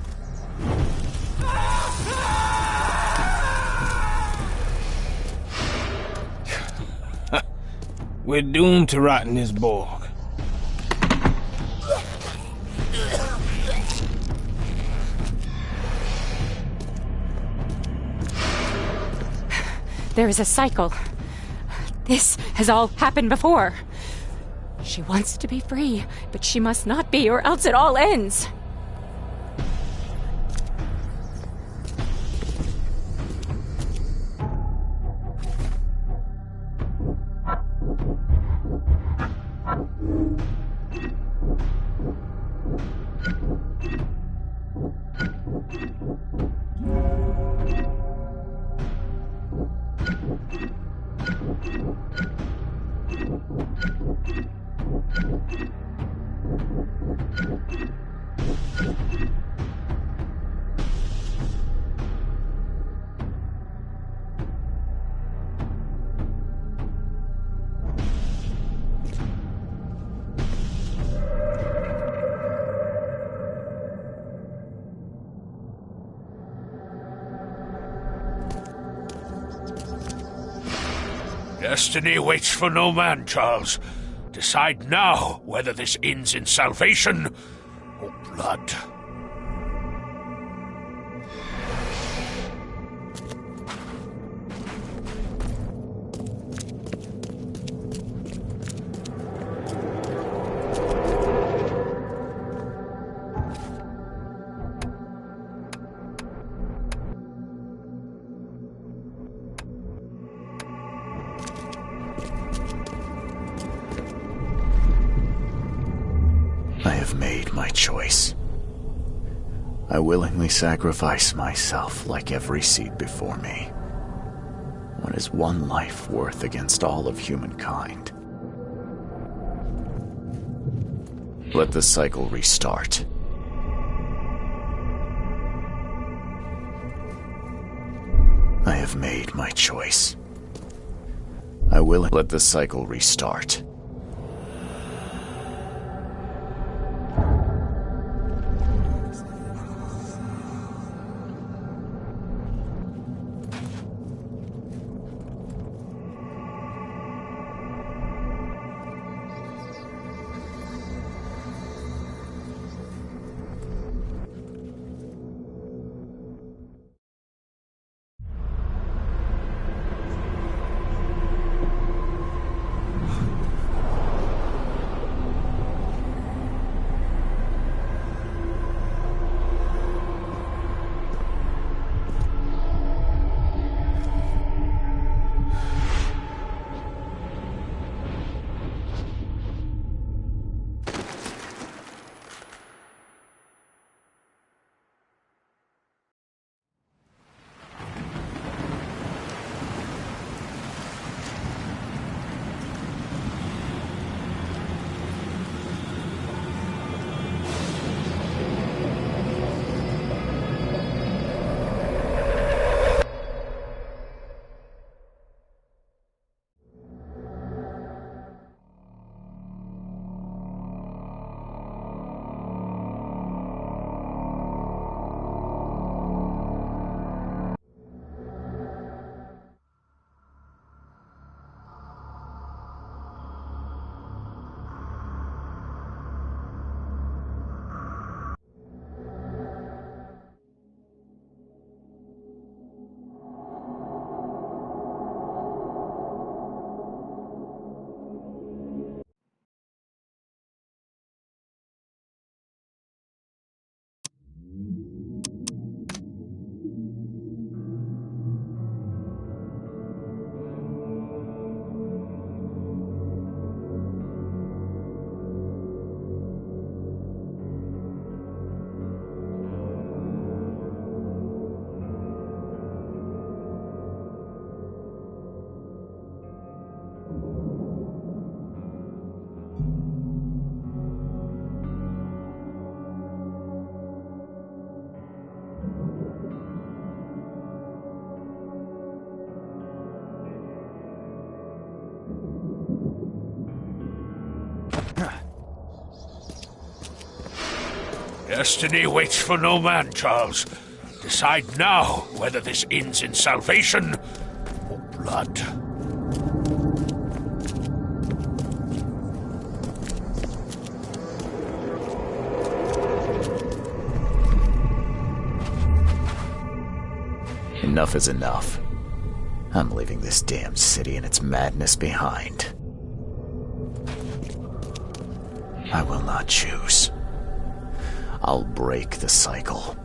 We're doomed to rot in this borg. There is a cycle. This has all happened before. She wants to be free, but she must not be, or else it all ends. Destiny waits for no man, Charles. Decide now whether this ends in salvation or blood. I have made my choice. I willingly sacrifice myself like every seed before me. What is one life worth against all of humankind? Let the cycle restart. I have made my choice. I will let the cycle restart. Destiny waits for no man, Charles. Decide now whether this ends in salvation or blood. Enough is enough. I'm leaving this damned city and its madness behind. I will not choose. I'll break the cycle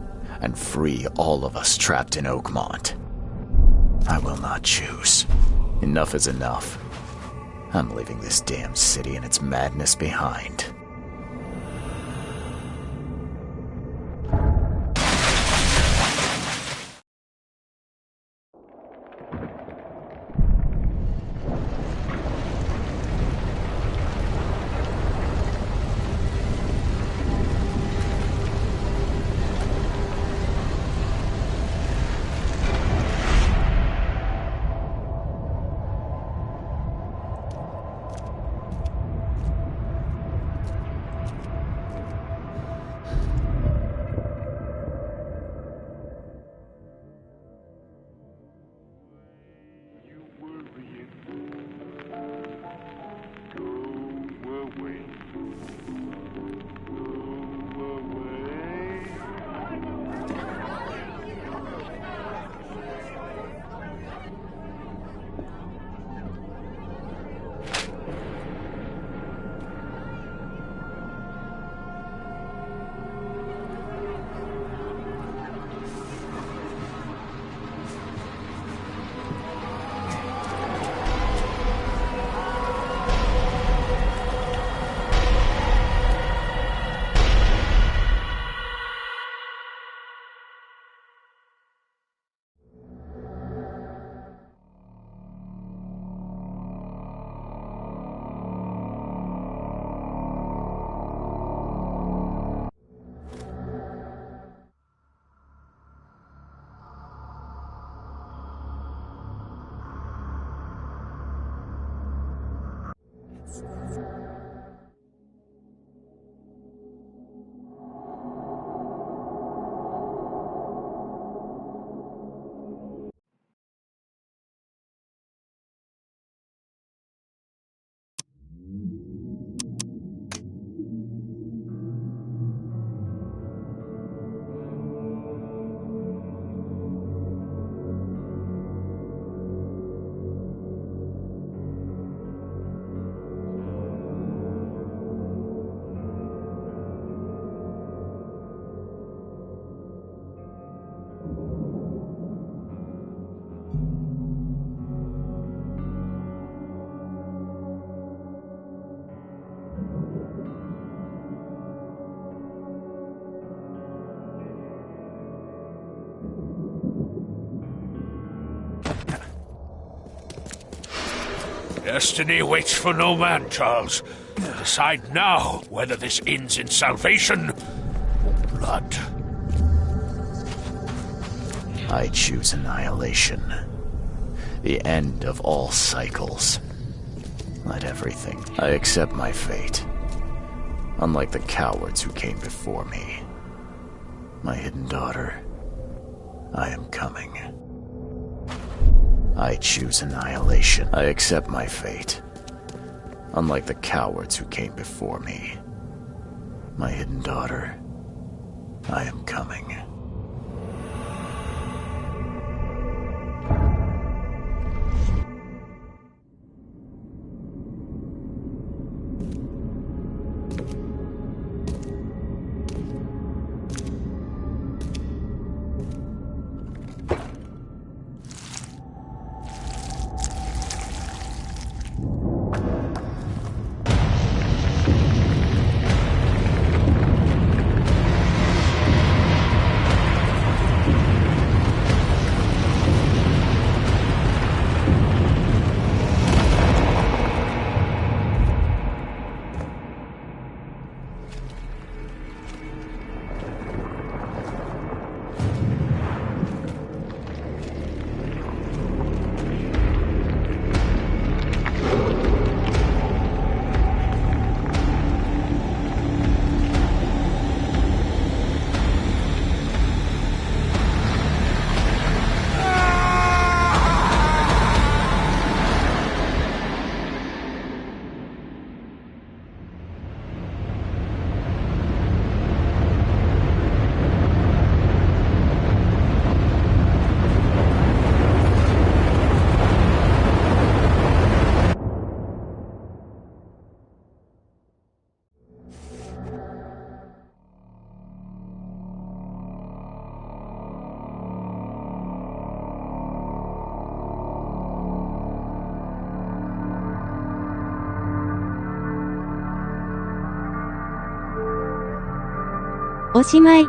and free all of us trapped in Oakmont. I will not choose. Enough is enough. I'm leaving this damned city and its madness behind. Destiny waits for no man, Charles. Decide now whether this ends in salvation or blood. I choose annihilation. The end of all cycles. Let everything. I accept my fate. Unlike the cowards who came before me. My hidden daughter, I am coming. I choose annihilation. I accept my fate. Unlike the cowards who came before me. My hidden daughter, I am coming. おしまい。